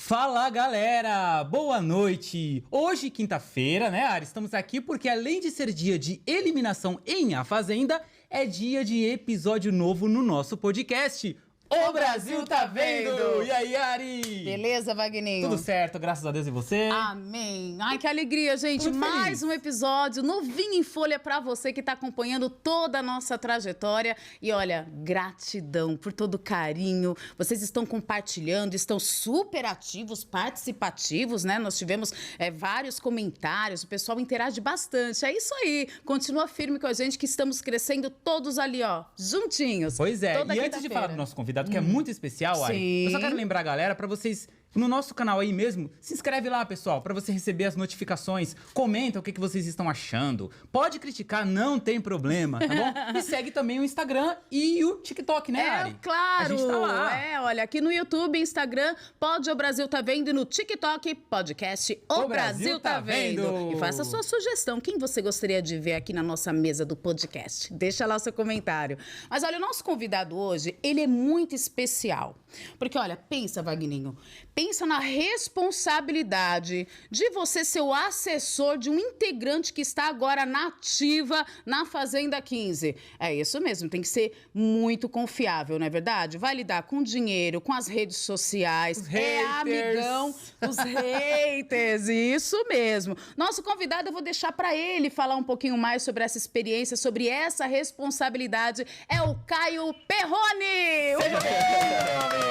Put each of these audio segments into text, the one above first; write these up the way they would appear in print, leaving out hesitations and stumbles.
Fala galera, boa noite! Hoje, quinta-feira, né, Ari? Estamos aqui porque além de ser dia de eliminação em A Fazenda, é dia de episódio novo no nosso podcast. O Brasil tá vendo! E aí, Ari? Beleza, Vagninho? Tudo certo, graças a Deus, e você? Amém! Ai, que alegria, gente! Muito Mais feliz. um episódio novinho em folha pra você que tá acompanhando toda a nossa trajetória. E olha, gratidão por todo o carinho. Vocês estão compartilhando, estão super ativos, participativos, né? Nós tivemos vários comentários, o pessoal interage bastante. É isso aí! Continua firme com a gente que estamos crescendo todos ali, ó, juntinhos. Pois é, Toda e antes de quinta-feira. falar do nosso convidado, que é muito especial, Ari, Sim. eu só quero lembrar a galera, pra vocês, no nosso canal aí mesmo, se inscreve lá, pessoal, pra você receber as notificações, comenta o que vocês estão achando, pode criticar, não tem problema, tá bom? E segue também o Instagram e o TikTok, né, Ari? Claro! A gente tá lá. Olha, aqui no YouTube, Instagram, Pode O Brasil Tá Vendo, e no TikTok, podcast O Brasil Tá Vendo. E faça a sua sugestão, quem você gostaria de ver aqui na nossa mesa do podcast? Deixa lá o seu comentário. Mas olha, o nosso convidado hoje, ele é muito especial. Porque olha, pensa, Vagninho, pensa na responsabilidade de você ser o assessor de um integrante que está agora na ativa na Fazenda 15. É isso mesmo, tem que ser muito confiável, não é verdade? Vai lidar com dinheiro, com as redes sociais, Os é haters. amigão dos haters, isso mesmo. Nosso convidado, eu vou deixar para ele falar um pouquinho mais sobre essa experiência, sobre essa responsabilidade, é o Caio Perrone! Seja bem-vindo, meu amigo!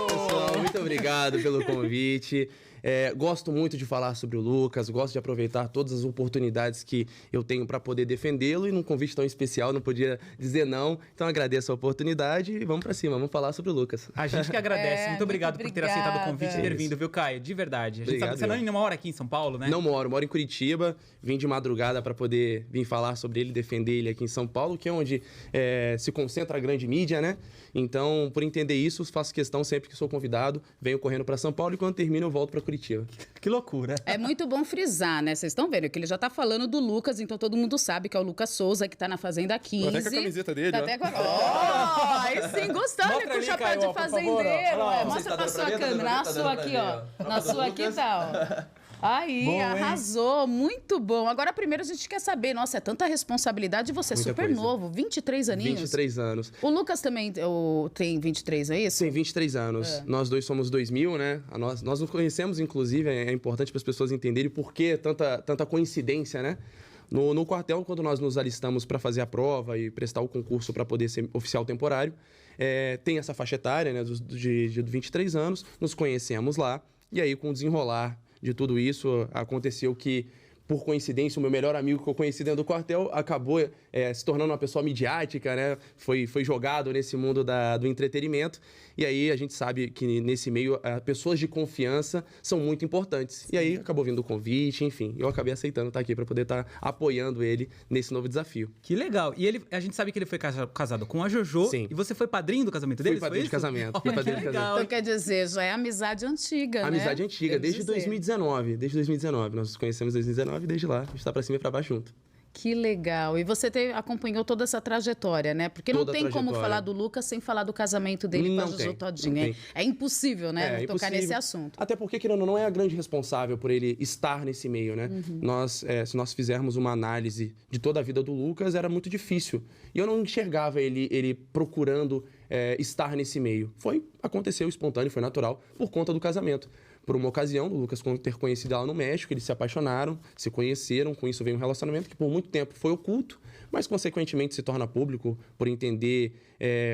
Pessoal, muito obrigado pelo convite. Gosto muito de falar sobre o Lucas, gosto de aproveitar todas as oportunidades que eu tenho para poder defendê-lo, e num convite tão especial não podia dizer não. Então agradeço a oportunidade e vamos para cima, vamos falar sobre o Lucas. A gente que agradece, muito obrigado por ter aceitado o convite e ter obrigada. vindo, viu, Caio? De verdade. A gente sabe Obrigado, que você não eu. ainda mora aqui em São Paulo, né? Não moro em Curitiba, vim de madrugada para poder vir falar sobre ele, defender ele aqui em São Paulo, que é onde se concentra a grande mídia, né? Então, por entender isso, faço questão sempre que sou convidado, venho correndo para São Paulo e quando termino eu volto para Curitiba. Que loucura. É muito bom frisar, né? Vocês estão vendo que ele já tá falando do Lucas, então todo mundo sabe que é o Lucas Souza, que tá na Fazenda 15. Tô até com a camiseta dele, Tá ó. até com a... Aí sim, gostando, Mostra né? Com o ali, chapéu Caio, de ó, por fazendeiro. favor, ó. Olha lá, ó. Mostra pra Você tá sua dando pra mim? câmera. Na Tá sua dando pra aqui, mim, ó. ó. Na sua aqui tá, ó. Aí, Bom, hein? arrasou, muito bom. Agora, primeiro a gente quer saber, nossa, é tanta responsabilidade, e você é Muita super coisa. novo, 23 aninhos. 23 anos. O Lucas também tem 23, é isso? Sim, 23 anos. Nós dois somos 2000, né? Nós nos conhecemos, inclusive, é importante para as pessoas entenderem por que tanta coincidência, né? No quartel, quando nós nos alistamos para fazer a prova e prestar o concurso para poder ser oficial temporário, tem essa faixa etária, né, de 23 anos, nos conhecemos lá, e aí com o desenrolar de tudo isso, aconteceu que, por coincidência, o meu melhor amigo que eu conheci dentro do quartel acabou se tornando uma pessoa midiática, né? Foi jogado nesse mundo do entretenimento. E aí a gente sabe que nesse meio pessoas de confiança são muito importantes. E aí acabou vindo o convite, enfim. Eu acabei aceitando estar aqui para poder estar apoiando ele nesse novo desafio. Que legal. E a gente sabe que ele foi casado com a Jojo. Sim. E você foi padrinho do casamento Fui deles, padrinho de foi isso? casamento, fui Olha, padrinho que de legal. Então quer dizer, já é amizade antiga, né? Amizade antiga, Devo desde dizer. 2019. Desde 2019. Nós nos conhecemos em 2019 e desde lá a gente tá para cima e para baixo junto. Que legal. E você acompanhou toda essa trajetória, né? Porque não Toda a tem como trajetória. falar do Lucas sem falar do casamento dele com a Não Jojo tem, Todinho. não É, tem. é impossível, né? Não tocar impossível. nesse assunto. Até porque, querendo ou não, é a grande responsável por ele estar nesse meio, né? Se nós fizermos uma análise de toda a vida do Lucas, era muito difícil. E eu não enxergava ele procurando estar nesse meio. Aconteceu espontâneo, foi natural, por conta do casamento. Por uma ocasião, o Lucas ter conhecido ela no México, eles se apaixonaram, se conheceram, com isso veio um relacionamento que por muito tempo foi oculto, mas consequentemente se torna público por entender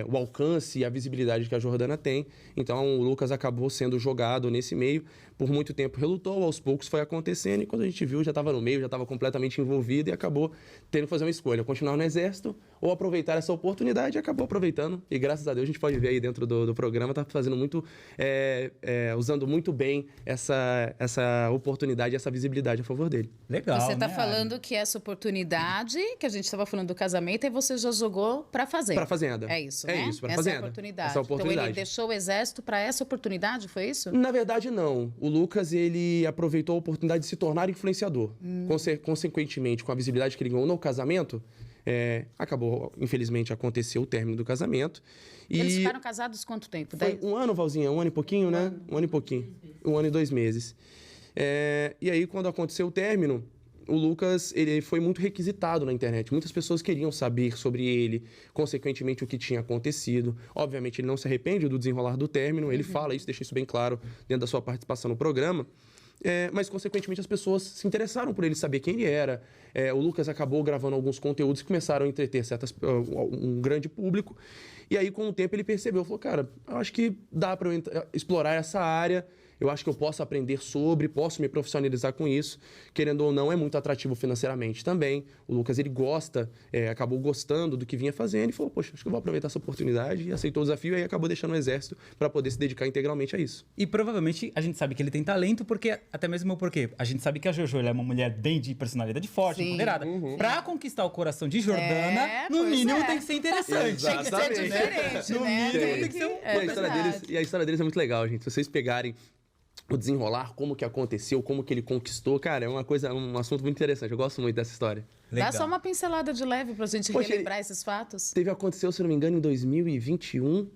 o alcance e a visibilidade que a Jordana tem. Então o Lucas acabou sendo jogado nesse meio, por muito tempo relutou, aos poucos foi acontecendo, e quando a gente viu já estava no meio, já estava completamente envolvido e acabou tendo que fazer uma escolha, continuar no Exército ou aproveitar essa oportunidade, e acabou aproveitando, e graças a Deus a gente pode ver aí dentro do programa, tá fazendo muito, usando muito bem essa oportunidade, essa visibilidade a favor dele. Legal, Você tá né, falando que essa oportunidade, que a gente estava falando do casamento, aí você já jogou pra Fazenda. Pra Fazenda. É isso, É né? isso, pra essa Fazenda. É a oportunidade. Essa oportunidade. Então ele deixou o Exército pra essa oportunidade, foi isso? Na verdade, não. O Lucas, ele aproveitou a oportunidade de se tornar influenciador. Consequentemente, com a visibilidade que ele ganhou no casamento, Acabou, infelizmente, aconteceu o término do casamento. Eles ficaram casados quanto tempo? Foi 1 ano, Valzinha? 1 ano e pouquinho, né? 1 ano e pouquinho. 1 ano e 2 meses. E aí, quando aconteceu o término, o Lucas, ele foi muito requisitado na internet. Muitas pessoas queriam saber sobre ele, consequentemente, o que tinha acontecido. Obviamente, ele não se arrepende do desenrolar do término. Ele fala isso, deixa isso bem claro dentro da sua participação no programa. Mas, consequentemente, as pessoas se interessaram por ele saber quem ele era. O Lucas acabou gravando alguns conteúdos que começaram a entreter um grande público. E aí, com o tempo, ele percebeu, falou, cara, eu acho que dá para eu explorar essa área. Eu acho que eu posso aprender sobre, posso me profissionalizar com isso. Querendo ou não, é muito atrativo financeiramente também. O Lucas, ele gosta, acabou gostando do que vinha fazendo e falou, poxa, acho que eu vou aproveitar essa oportunidade. E aceitou o desafio e aí acabou deixando o exército para poder se dedicar integralmente a isso. E provavelmente a gente sabe que ele tem talento, porque até mesmo porque a gente sabe que a Jojo ela é uma mulher bem de personalidade forte, empoderada. Pra conquistar o coração de Jordana, no mínimo tem que ser interessante. Tem que ser diferente, no né? mínimo tem que ser E a história deles é muito legal, gente. Se vocês pegarem o desenrolar, como que aconteceu, como que ele conquistou, cara, é um assunto muito interessante. Eu gosto muito dessa história. Dá só uma pincelada de leve pra gente relembrar esses fatos. Aconteceu, se não me engano, em 2021.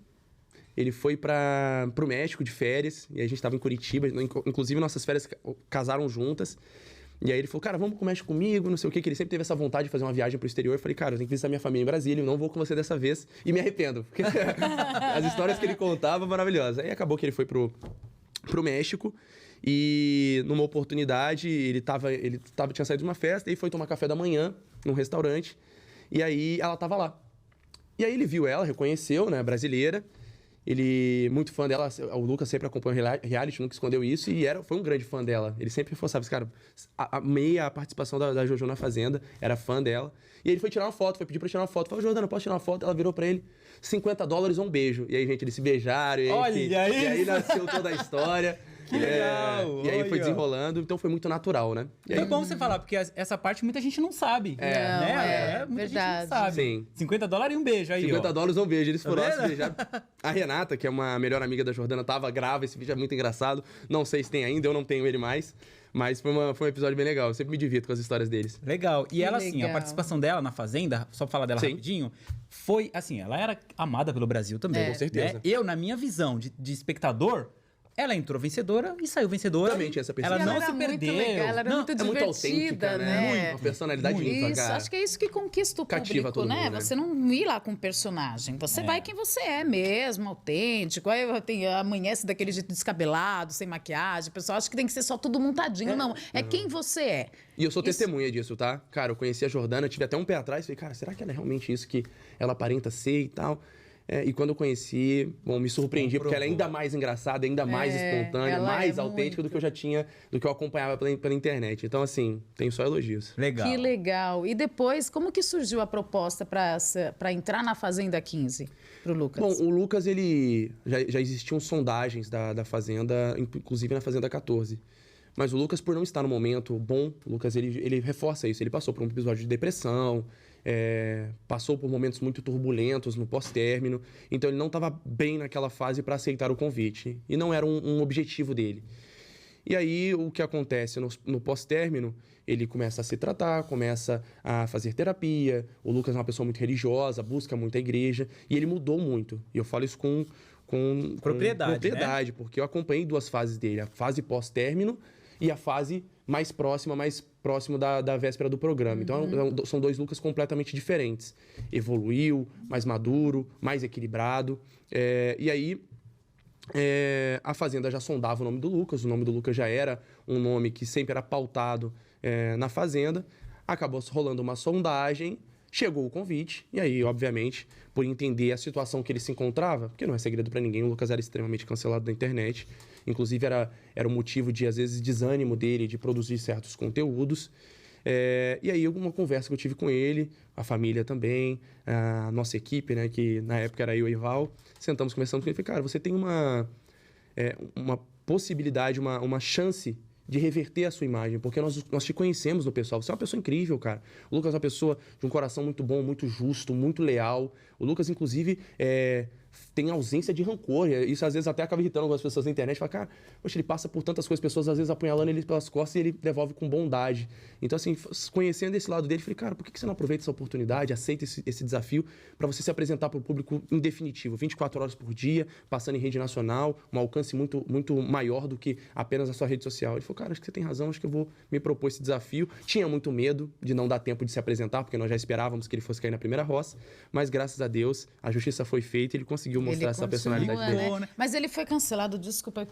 Ele foi pro México de férias, e a gente tava em Curitiba, inclusive nossas férias casaram juntas. E aí ele falou, cara, vamos pro México comigo, não sei o quê, que ele sempre teve essa vontade de fazer uma viagem pro exterior. Eu falei, cara, eu tenho que visitar minha família em Brasília, eu não vou com você dessa vez. E me arrependo, porque as histórias que ele contava, maravilhosas. Aí acabou que ele foi pro México e numa oportunidade tinha saído de uma festa e foi tomar café da manhã num restaurante e aí ela tava lá. E aí ele viu ela, reconheceu, né, brasileira. Ele, muito fã dela, o Lucas sempre acompanhou reality, nunca escondeu isso e foi um grande fã dela. Ele sempre reforçava, cara, amei a participação da Jojo na Fazenda, era fã dela. E ele foi tirar uma foto, foi pedir pra tirar uma foto. Falou, Jordana, posso tirar uma foto? Ela virou pra ele, $50 ou um beijo. E aí, gente, eles se beijaram. E aí nasceu toda a história. Que legal! E aí foi desenrolando, então foi muito natural, né? E aí... Foi bom você falar, porque essa parte muita gente não sabe. Muita gente não sabe. Sim. $50 e um beijo aí, $50 um beijo, eles foram lá se beijar. A Renata, que é uma melhor amiga da Jordana, tava grávida, esse vídeo é muito engraçado. Não sei se tem ainda, eu não tenho ele mais. Mas foi um episódio bem legal, eu sempre me divirto com as histórias deles. Legal. E ela, assim, a participação dela na Fazenda, só pra falar dela rapidinho, foi, assim, ela era amada pelo Brasil também. Com certeza. Né? Eu, na minha visão de espectador, ela entrou vencedora e saiu vencedora. Também tinha essa percepção. Ela não se perdeu. Legal, ela era muito divertida, autêntica, né? Uma personalidade muito. Isso, acho que é isso que conquista o Cativa público, todo né? mundo, né? Você não ir lá com um personagem. Você vai quem você é mesmo, autêntico. Aí amanhece daquele jeito descabelado, sem maquiagem. O pessoal acha que tem que ser só tudo montadinho. Não, quem você é. E eu sou testemunha disso, tá? Cara, eu conheci a Jordana, tive até um pé atrás. Falei, cara, será que ela é realmente isso que ela aparenta ser e tal? E quando eu conheci, me surpreendi, porque ela é ainda mais engraçada, ainda mais espontânea, mais autêntica do que eu já tinha, do que eu acompanhava pela internet. Então, assim, tenho só elogios. Legal. Que legal. E depois, como que surgiu a proposta para entrar na Fazenda 15 pro Lucas? Bom, o Lucas, ele já existiam sondagens da Fazenda, inclusive na Fazenda 14. Mas o Lucas, por não estar no momento bom, o Lucas, ele reforça isso. Ele passou por um episódio de depressão, passou por momentos muito turbulentos no pós-término, então ele não estava bem naquela fase para aceitar o convite, e não era um objetivo dele. E aí, o que acontece no pós-término, ele começa a se tratar, começa a fazer terapia, o Lucas é uma pessoa muito religiosa, busca muito a igreja, e ele mudou muito, e eu falo isso com propriedade, né? Porque eu acompanhei 2 fases dele, a fase pós-término e a fase mais próximo da véspera do programa. Então, são 2 Lucas completamente diferentes. Evoluiu, mais maduro, mais equilibrado. E aí, a Fazenda já sondava o nome do Lucas. O nome do Lucas já era um nome que sempre era pautado na Fazenda. Acabou rolando uma sondagem, chegou o convite. E aí, obviamente, por entender a situação que ele se encontrava, porque não é segredo para ninguém, o Lucas era extremamente cancelado na internet. Inclusive, era o motivo de, às vezes, desânimo dele de produzir certos conteúdos. E aí, uma conversa que eu tive com ele, a família também, a nossa equipe, né, que na época era eu e o Val, sentamos conversando com ele e falei, cara, você tem uma possibilidade, uma chance de reverter a sua imagem, porque nós te conhecemos no pessoal. Você é uma pessoa incrível, cara. O Lucas é uma pessoa de um coração muito bom, muito justo, muito leal. O Lucas, inclusive, tem ausência de rancor. Isso às vezes até acaba irritando algumas pessoas na internet. Fala, cara, poxa, ele passa por tantas coisas, pessoas às vezes apunhalando ele pelas costas e ele devolve com bondade. Então, assim, conhecendo esse lado dele, falei, cara, por que você não aproveita essa oportunidade, aceita esse desafio para você se apresentar para o público em definitivo, 24 horas por dia, passando em rede nacional, um alcance muito, muito maior do que apenas a sua rede social. Ele falou, cara, acho que você tem razão, acho que eu vou me propor esse desafio. Tinha muito medo de não dar tempo de se apresentar, porque nós já esperávamos que ele fosse cair na primeira roça, mas graças a Deus, a justiça foi feita e ele conseguiu mostrar essa personalidade dele. Né? Mas ele foi cancelado, desculpa,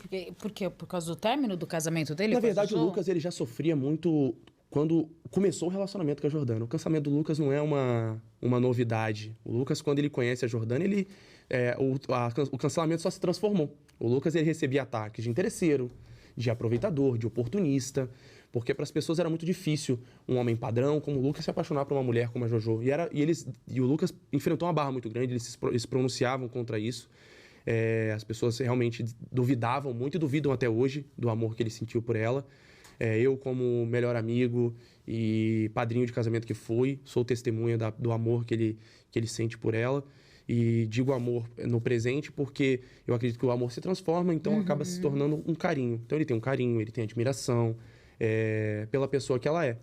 por causa do término do casamento dele? Na verdade, o Lucas ele já sofria muito quando começou o relacionamento com a Jordana. O cancelamento do Lucas não é uma novidade. O Lucas, quando ele conhece a Jordana, o cancelamento só se transformou. O Lucas ele recebia ataques de interesseiro, de aproveitador, de oportunista, porque para as pessoas era muito difícil um homem padrão como o Lucas se apaixonar por uma mulher como a Jojo. E o Lucas enfrentou uma barra muito grande, eles se pronunciavam contra isso. As pessoas realmente duvidavam muito e duvidam até hoje do amor que ele sentiu por ela. Eu, como melhor amigo e padrinho de casamento que fui, sou testemunha do amor que ele sente por ela. E digo amor no presente porque eu acredito que o amor se transforma, então acaba se tornando um carinho. Então ele tem um carinho, ele tem admiração pela pessoa que ela é.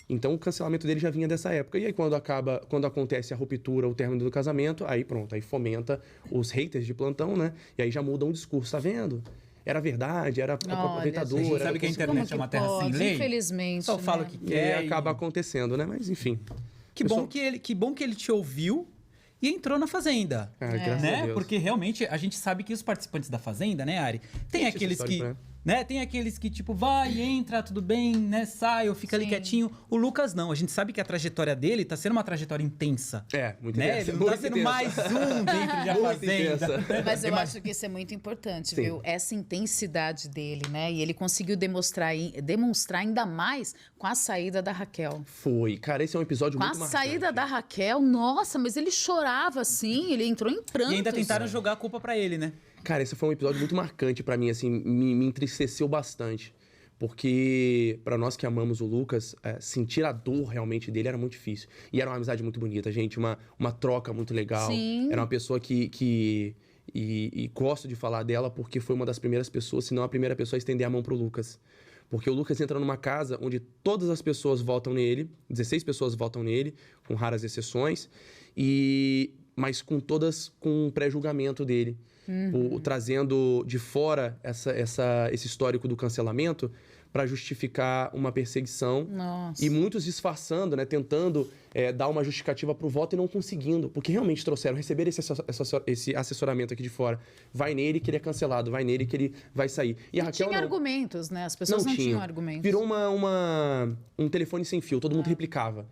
Então o cancelamento dele já vinha dessa época. E aí quando acontece a ruptura, o término do casamento, aí pronto, aí fomenta os haters de plantão, né? E aí já muda um discurso, tá vendo? Era verdade, era aproveitador. A gente sabe que a internet é uma terra sem lei. Infelizmente. Só fala o que quer. E acaba acontecendo, né? Mas enfim. Que bom que ele te ouviu e entrou na Fazenda. Graças a Deus. Porque realmente a gente sabe que os participantes da Fazenda, né, Ari? Tem aqueles que... Né? Tem aqueles que, tipo, vai, entra, tudo bem, né? Sai ou fica ali quietinho. O Lucas não. A gente sabe que a trajetória dele tá sendo uma trajetória intensa. Muito né? intensa. Ele não tá sendo mais um dentro de A Fazenda. Mas eu acho que isso é muito importante, viu? Essa intensidade dele, né? E ele conseguiu demonstrar ainda mais com a saída da Raquel. Foi. Cara, esse é um episódio muito marcante. Com a saída da Raquel, nossa, mas ele chorava assim, ele entrou em prantos. E ainda tentaram jogar a culpa pra ele, né? Cara, esse foi um episódio muito marcante pra mim, assim, me entristeceu bastante. Porque pra nós que amamos o Lucas, sentir a dor realmente dele era muito difícil. E era uma amizade muito bonita, gente, uma troca muito legal. Sim. Era uma pessoa que gosto de falar dela porque foi uma das primeiras pessoas, se não a primeira pessoa a estender a mão pro Lucas. Porque o Lucas entra numa casa onde todas as pessoas votam nele, 16 pessoas votam nele, com raras exceções, mas todas com um pré-julgamento dele. Trazendo de fora esse histórico do cancelamento para justificar uma perseguição. Nossa. E muitos disfarçando, né, tentando dar uma justificativa para o voto e não conseguindo. Porque realmente receberam esse assessoramento aqui de fora. Vai nele que ele é cancelado, vai nele que ele vai sair. E a Raquel tinha argumentos, né? As pessoas não tinham argumentos. Virou um telefone sem fio, todo mundo replicava.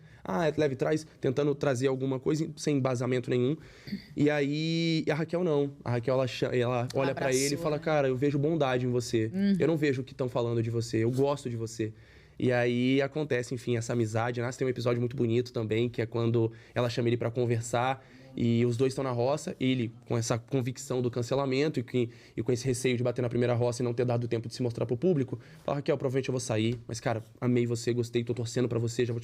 Leve traz, tentando trazer alguma coisa sem embasamento nenhum. E aí, a Raquel não. A Raquel, ela olha pra ele e fala, cara, eu vejo bondade em você. Eu não vejo o que estão falando de você, eu gosto de você. E aí acontece, enfim, essa amizade. Né? Tem um episódio muito bonito também, que é quando ela chama ele pra conversar e os dois estão na roça, ele com essa convicção do cancelamento e com esse receio de bater na primeira roça e não ter dado tempo de se mostrar pro público, fala, Raquel, provavelmente eu vou sair, mas cara, amei você, gostei, tô torcendo pra você, já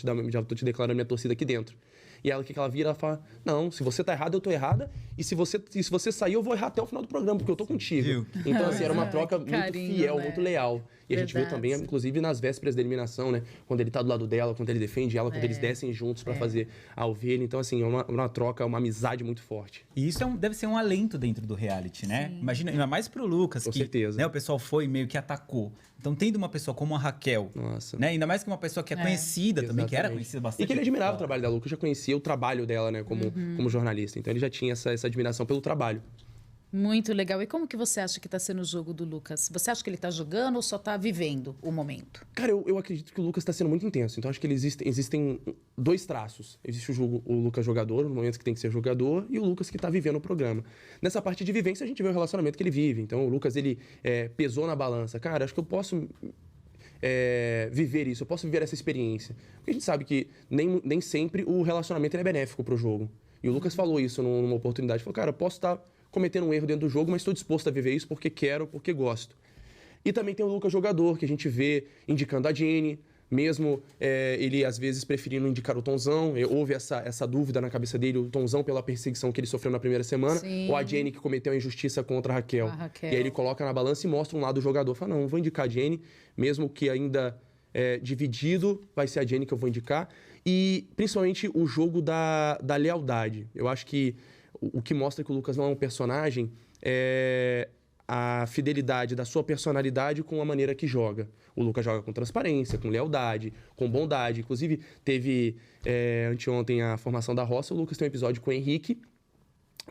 tô te declarando minha torcida aqui dentro. E ela, o que ela vira? Ela fala, não, se você tá errado, eu tô errada, e se você sair, eu vou errar até o final do programa, porque eu tô contigo. Então, assim, era uma troca muito fiel, muito leal. E a gente viu também, inclusive, nas vésperas da eliminação, né? Quando ele tá do lado dela, quando ele defende ela, quando eles descem juntos pra fazer a ovelha. Então, assim, é uma troca, uma amizade muito forte. E isso deve ser um alento dentro do reality, né? Sim. Imagina, ainda mais pro Lucas, Com certeza. Né, o pessoal foi meio que atacou. Então, tendo uma pessoa como a Raquel, Nossa. né? Ainda mais que uma pessoa que é conhecida também, que era conhecida bastante. E que ele admirava o trabalho da Lucas, já conhecia o trabalho dela, né? Como jornalista. Então, ele já tinha essa admiração pelo trabalho. Muito legal. E como que você acha que está sendo o jogo do Lucas? Você acha que ele está jogando ou só está vivendo o momento? Cara, eu acredito que o Lucas está sendo muito intenso. Então, acho que existem dois traços. Existe o Lucas jogador, no momento que tem que ser jogador, e o Lucas que está vivendo o programa. Nessa parte de vivência, a gente vê o relacionamento que ele vive. Então, o Lucas, ele pesou na balança. Cara, acho que eu posso viver isso, eu posso viver essa experiência. Porque a gente sabe que nem sempre o relacionamento é benéfico para o jogo. E o Lucas falou isso numa oportunidade. Falou, cara, eu posso estar cometendo um erro dentro do jogo, mas estou disposto a viver isso porque quero, porque gosto. E também tem o Lucas jogador, que a gente vê indicando a Jenny, Mesmo ele, às vezes, preferindo indicar o Tonzão, houve essa dúvida na cabeça dele, o Tonzão pela perseguição que ele sofreu na primeira semana, Sim. ou a Jenny que cometeu a injustiça contra a Raquel. Raquel. E aí ele coloca na balança e mostra um lado do jogador. Fala, não vou indicar a Jenny, mesmo que ainda dividido, vai ser a Jenny que eu vou indicar. E, principalmente, o jogo da lealdade. Eu acho que o que mostra que o Lucas não é um personagem é a fidelidade da sua personalidade com a maneira que joga. O Lucas joga com transparência, com lealdade, com bondade. Inclusive, teve anteontem a formação da roça, o Lucas tem um episódio com o Henrique,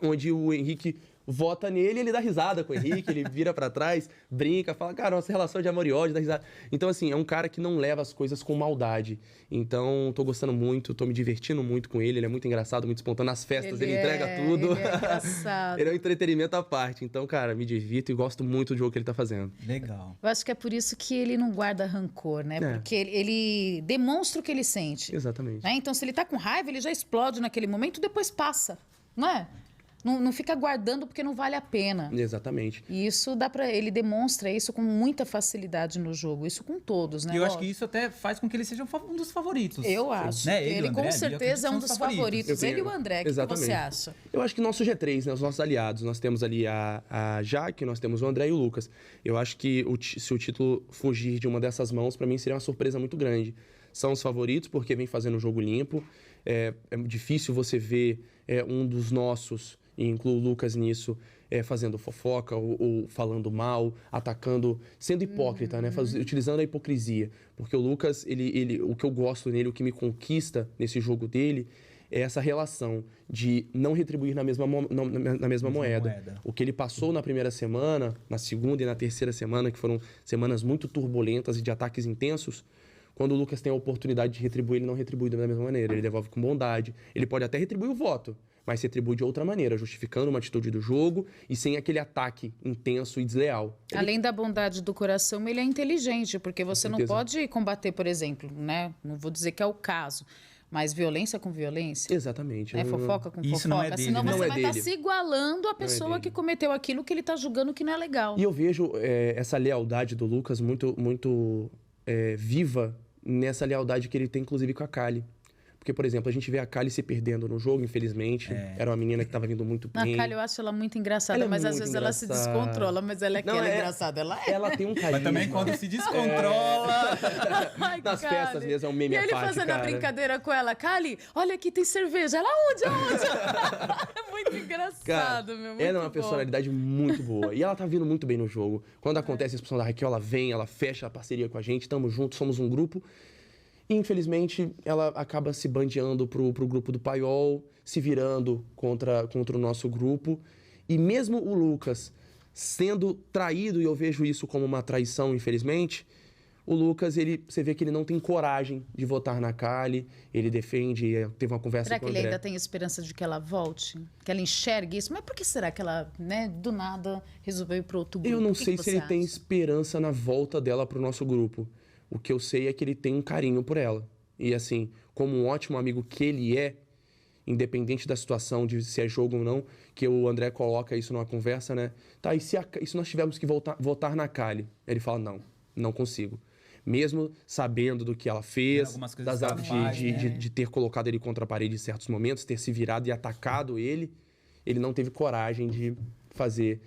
onde o Henrique vota nele, ele dá risada com o Henrique, ele vira pra trás, brinca, fala, cara, nossa relação de amor e ódio, dá risada. Então, assim, é um cara que não leva as coisas com maldade. Então, tô gostando muito, tô me divertindo muito com ele é muito engraçado, muito espontâneo. Nas festas ele entrega tudo. Ele é engraçado. Ele é um entretenimento à parte. Então, cara, me divirto e gosto muito do jogo que ele tá fazendo. Legal. Eu acho que é por isso que ele não guarda rancor, né? Porque ele demonstra o que ele sente. Exatamente. Né? Então, se ele tá com raiva, ele já explode naquele momento, depois passa, não é? Não fica guardando porque não vale a pena. Exatamente. E isso ele demonstra isso com muita facilidade no jogo. Isso com todos, né? E eu acho que isso até faz com que ele seja um dos favoritos. Eu acho. Né? Ele com certeza é um dos favoritos. Ele e o André, o que você acha? Eu acho que nosso G3, né, os nossos aliados, nós temos ali a Jaque, nós temos o André e o Lucas. Eu acho que se o título fugir de uma dessas mãos, pra mim seria uma surpresa muito grande. São os favoritos porque vem fazendo um jogo limpo. É difícil você ver um dos nossos, e incluo o Lucas nisso, fazendo fofoca ou falando mal, atacando, sendo hipócrita, né? Utilizando a hipocrisia. Porque o Lucas, o que eu gosto nele, o que me conquista nesse jogo dele, é essa relação de não retribuir na mesma moeda. O que ele passou na primeira semana, na segunda e na terceira semana, que foram semanas muito turbulentas e de ataques intensos, quando o Lucas tem a oportunidade de retribuir, ele não retribui da mesma maneira. Ele devolve com bondade. Ele pode até retribuir o voto, mas se retribui de outra maneira, justificando uma atitude do jogo e sem aquele ataque intenso e desleal. Além da bondade do coração, ele é inteligente, porque você não pode combater, por exemplo, né? Não vou dizer que é o caso, mas violência com violência. Exatamente. Fofoca com Isso fofoca. não é dele, Senão né? você Não é vai estar dele. se igualando à pessoa que cometeu aquilo que ele está julgando que não é legal. E eu vejo essa lealdade do Lucas muito, muito viva nessa lealdade que ele tem, inclusive, com a Kali. Porque, por exemplo, a gente vê a Kali se perdendo no jogo, infelizmente. Era uma menina que estava vindo muito bem. A Kali, eu acho ela muito engraçada, mas às vezes ela se descontrola. Mas ela é engraçada, ela é. Ela tem um carisma. Mas também quando se descontrola. Ai, Nas Kali. festas mesmo, é um meme E à ele parte, fazendo cara. a brincadeira com ela. Kali, olha aqui, tem cerveja. Ela, onde? É muito engraçado, Cara, meu. Muito ela é uma bom. personalidade muito boa. E ela tá vindo muito bem no jogo. Quando acontece a expulsão da Raquel, ela vem, ela fecha a parceria com a gente, tamo juntos, somos um grupo. E, infelizmente, ela acaba se bandeando pro grupo do Paiol, se virando contra o nosso grupo. E mesmo o Lucas sendo traído, e eu vejo isso como uma traição, infelizmente, o Lucas, você vê que ele não tem coragem de votar na Kali, ele defende, teve uma conversa Será com que o ele André. ainda tem esperança de que ela volte? Que ela enxergue isso? Mas por que será que ela, né, do nada, resolveu ir para outro grupo? Eu não O que sei que se você ele tem acha? esperança na volta dela pro nosso grupo. O que eu sei é que ele tem um carinho por ela. E assim, como um ótimo amigo que ele é, independente da situação, de se é jogo ou não, que o André coloca isso numa conversa, né? Tá, e se nós tivermos que votar na Kali? Ele fala, não consigo. Mesmo sabendo do que ela fez, Algumas coisas das que ela faz, de ter colocado ele contra a parede em certos momentos, ter se virado e atacado ele não teve coragem de fazer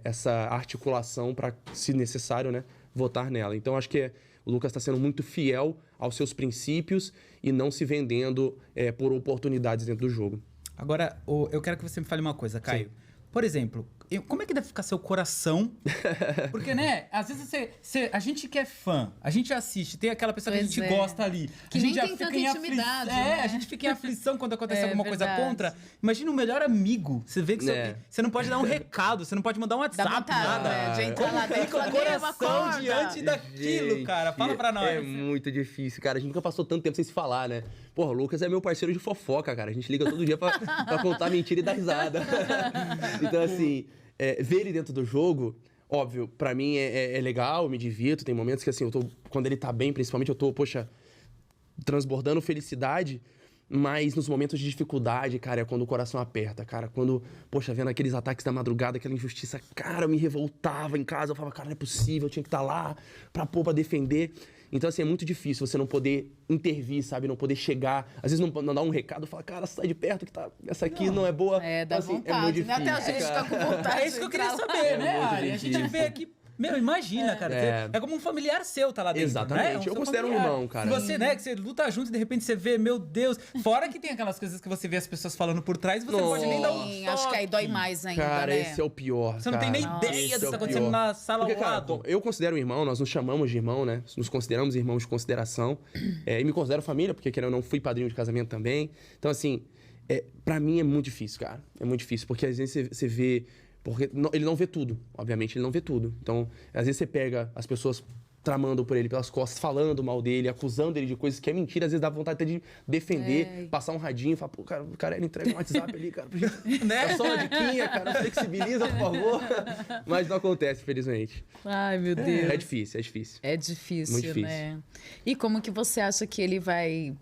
essa articulação para, se necessário, né, votar nela. Então, acho que o Lucas está sendo muito fiel aos seus princípios e não se vendendo por oportunidades dentro do jogo. Agora, eu quero que você me fale uma coisa, Caio. Sim. Por exemplo, como é que deve ficar seu coração? Porque, né, às vezes a gente que é fã, a gente assiste, tem aquela pessoa Pois que a gente é. gosta ali. Que a gente nem já tem fica tanta em intimidade, né? a gente fica em aflição quando acontece É alguma coisa verdade. contra. Imagina o melhor amigo. Você vê que você não pode dar um recado, você não pode mandar um Dá WhatsApp, vontade, nada. né, de entrar Como lá dentro e fica o falar, "Meu, coração acorda." diante daquilo, Gente, cara? Fala pra nós. É muito difícil, cara. A gente nunca passou tanto tempo sem se falar, né? Porra, o Lucas é meu parceiro de fofoca, cara. A gente liga todo dia pra contar mentira e dar risada. Então, assim, ver ele dentro do jogo, óbvio, pra mim é legal, eu me divirto. Tem momentos que, assim, quando ele tá bem, principalmente, eu tô, poxa, transbordando felicidade. Mas nos momentos de dificuldade, cara, é quando o coração aperta, cara. Quando, poxa, vendo aqueles ataques da madrugada, aquela injustiça, cara, eu me revoltava em casa. Eu falava, cara, não é possível, eu tinha que estar lá pra defender. Então, assim, é muito difícil você não poder intervir, sabe? Não poder chegar. Às vezes não dar um recado, falar, cara, sai de perto que essa aqui não é boa. Dá assim, vontade, é muito difícil, né? Até a gente fica com vontade. É isso que eu queria saber, né, Ari? A gente vê aqui... Meu, imagina, cara. É como um familiar seu tá lá dentro. Exatamente. Né? Eu considero um irmão, cara. Você, né, que você luta junto e de repente você vê, meu Deus. Fora que tem aquelas coisas que você vê as pessoas falando por trás e você não pode nem dar um toque. Acho que aí dói mais ainda, cara, né? esse é o pior. Você não tem nem ideia do que tá acontecendo na sala ao lado. Eu considero um irmão, nós nos chamamos de irmão, né? Nos consideramos irmãos de consideração. E me considero família, porque querendo ou não, fui padrinho de casamento também. Então, assim, pra mim é muito difícil, cara. É muito difícil, porque às vezes você vê... Porque ele não vê tudo, obviamente, ele não vê tudo. Então, às vezes você pega as pessoas tramando por ele pelas costas, falando mal dele, acusando ele de coisas que é mentira, às vezes dá vontade até de defender, passar um radinho e falar, pô, cara, o cara entrega um WhatsApp ali, cara, né? É só uma diquinha, cara, flexibiliza, por favor. Mas não acontece, felizmente. Ai, meu Deus. É difícil, é difícil. É difícil, muito difícil, né? E como que você acha que ele vai...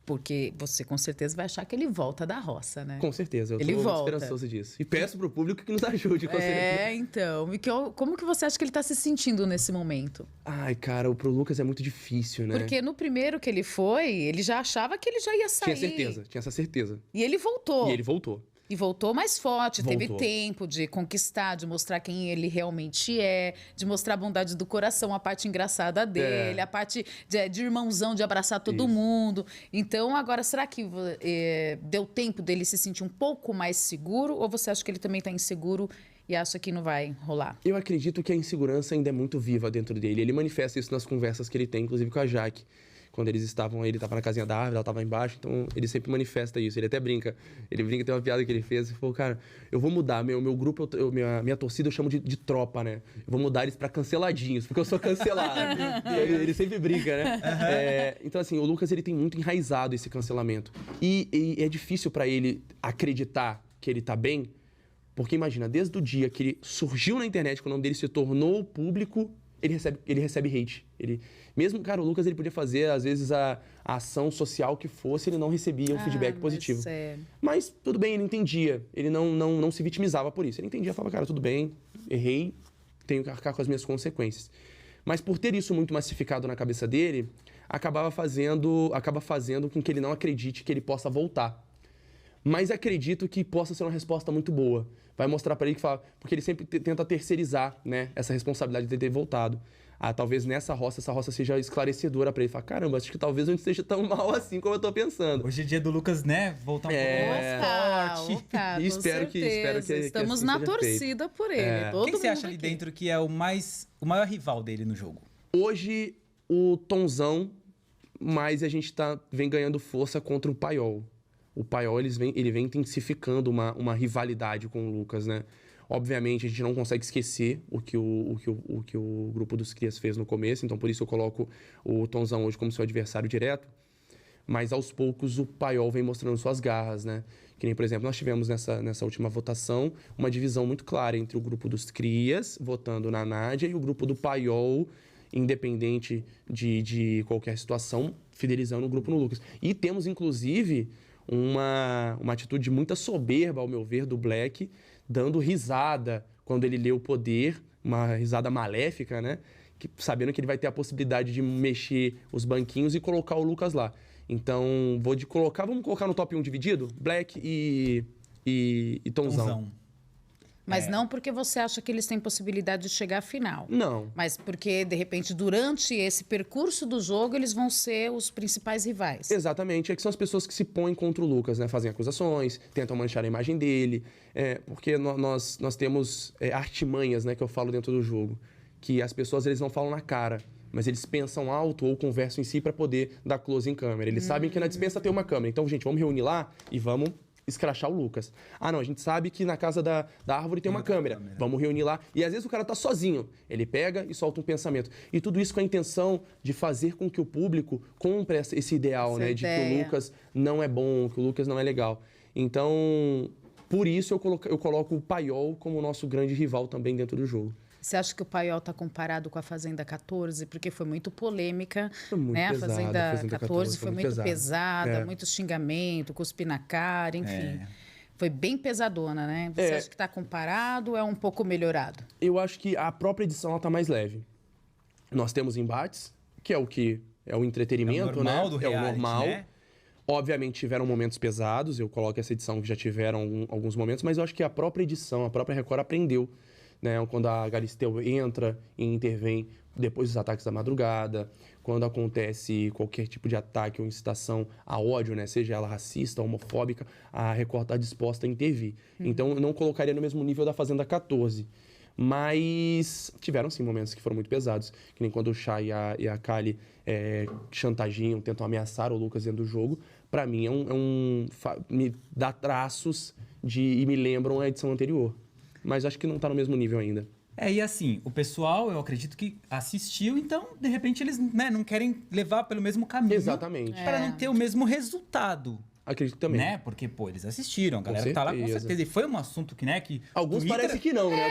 Porque você com certeza vai achar que ele volta da roça, né? Com certeza, eu ele tô volta. esperançoso disso. E peço pro público que nos ajude, com certeza. Então. E como que você acha que ele tá se sentindo nesse momento? Ai, cara, pro Lucas é muito difícil, né? Porque no primeiro que ele foi, ele já achava que ele já ia sair. Tinha essa certeza. E ele voltou. E ele voltou. E voltou mais forte, Voltou. teve tempo de conquistar, de mostrar quem ele realmente é, de mostrar a bondade do coração, a parte engraçada dele, a parte de irmãozão, de abraçar todo mundo. Então, agora, será que deu tempo dele se sentir um pouco mais seguro? Ou você acha que ele também está inseguro e acha que não vai rolar? Eu acredito que a insegurança ainda é muito viva dentro dele. Ele manifesta isso nas conversas que ele tem, inclusive com a Jaque. Quando ele estava na casinha da árvore, ela estava embaixo, então ele sempre manifesta isso. Ele até brinca. Ele brinca, tem uma piada que ele fez, ele falou, cara, eu vou mudar, meu grupo, minha torcida eu chamo de tropa, né? Eu vou mudar eles pra canceladinhos, porque eu sou cancelado. ele sempre brinca, né? Então, assim, o Lucas, ele tem muito enraizado esse cancelamento. E é difícil pra ele acreditar que ele tá bem, porque imagina, desde o dia que ele surgiu na internet, que o nome dele se tornou público, ele recebe hate. Mesmo, cara, o Lucas, ele podia fazer, às vezes, a ação social que fosse, ele não recebia um feedback positivo. Mas tudo bem, ele entendia. Ele não se vitimizava por isso. Ele entendia, falava, cara, tudo bem, errei, tenho que arcar com as minhas consequências. Mas por ter isso muito massificado na cabeça dele, acaba fazendo com que ele não acredite que ele possa voltar. Mas acredito que possa ser uma resposta muito boa. Vai mostrar para ele que fala... Porque ele sempre tenta terceirizar, né, essa responsabilidade de ter voltado. Talvez essa roça seja esclarecedora para ele. Falar, caramba, acho que talvez eu não esteja tão mal assim como eu tô pensando. Hoje é dia do Lucas, né, voltar um pouco mais forte. E espero que estamos assim na seja torcida feito. por ele. Quem você acha ali dentro que é o maior rival dele no jogo? Hoje, o Tonzão, mas a gente vem ganhando força contra o Paiol. O Paiol, ele vem intensificando uma rivalidade com o Lucas, né? Obviamente, a gente não consegue esquecer o que o grupo dos Crias fez no começo, então por isso eu coloco o Tonzão hoje como seu adversário direto. Mas aos poucos o Paiol vem mostrando suas garras, né? Que nem, por exemplo, nós tivemos nessa última votação uma divisão muito clara entre o grupo dos Crias, votando na Nádia, e o grupo do Paiol, independente de qualquer situação, fidelizando o grupo no Lucas. E temos, inclusive, uma atitude de muita soberba, ao meu ver, do Black, dando risada quando ele lê o poder, uma risada maléfica, né? Sabendo que ele vai ter a possibilidade de mexer os banquinhos e colocar o Lucas lá. Então, vamos colocar no top 1 dividido? Black e Tonzão. Mas não porque você acha que eles têm possibilidade de chegar à final. Não. Mas porque, de repente, durante esse percurso do jogo, eles vão ser os principais rivais. Exatamente. É que são as pessoas que se põem contra o Lucas, né? Fazem acusações, tentam manchar a imagem dele. Porque nós temos artimanhas, né? Que eu falo dentro do jogo. Que as pessoas, eles não falam na cara, mas eles pensam alto ou conversam em si para poder dar close em câmera. Eles sabem que na dispensa tem uma câmera. Então, gente, vamos reunir lá e vamos escrachar o Lucas. Não, a gente sabe que na casa da árvore tem uma câmera. Vamos reunir lá. E às vezes o cara tá sozinho. Ele pega e solta um pensamento. E tudo isso com a intenção de fazer com que o público compre esse ideal, né? De que o Lucas não é bom, que o Lucas não é legal. Então, por isso eu coloco o Paiol como o nosso grande rival também dentro do jogo. Você acha que o Paiol tá comparado com a Fazenda 14? Porque foi muito polêmica, Foi muito né? pesado, A Fazenda, Fazenda 14 foi muito pesada, É. muito xingamento, cuspe na cara, enfim. Foi bem pesadona, né? Você acha que tá comparado ou é um pouco melhorado? Eu acho que a própria edição ela tá mais leve. Nós temos embates, que é o entretenimento, É o normal né? do reality, é o normal. né? Obviamente tiveram momentos pesados, eu coloco essa edição que já tiveram alguns momentos, mas eu acho que a própria edição, a própria Record aprendeu, né? Quando a Galisteu entra e intervém depois dos ataques da madrugada, quando acontece qualquer tipo de ataque ou incitação a ódio, né? Seja ela racista, homofóbica, a Record está disposta a intervir. Então eu não colocaria no mesmo nível da Fazenda 14. Mas tiveram sim momentos que foram muito pesados, que nem quando o Chay e a Kali chantagiam, tentam ameaçar o Lucas dentro do jogo. Pra mim me dá traços e me lembram a edição anterior. Mas acho que não tá no mesmo nível ainda. E assim, o pessoal, eu acredito que assistiu, então, de repente, eles, né, não querem levar pelo mesmo caminho. Exatamente. Para não ter o mesmo resultado. Acredito também. Né? Porque, pô, eles assistiram, a galera que tá lá com certeza. E foi um assunto que, né, que... Alguns Twitter... parece que não, né?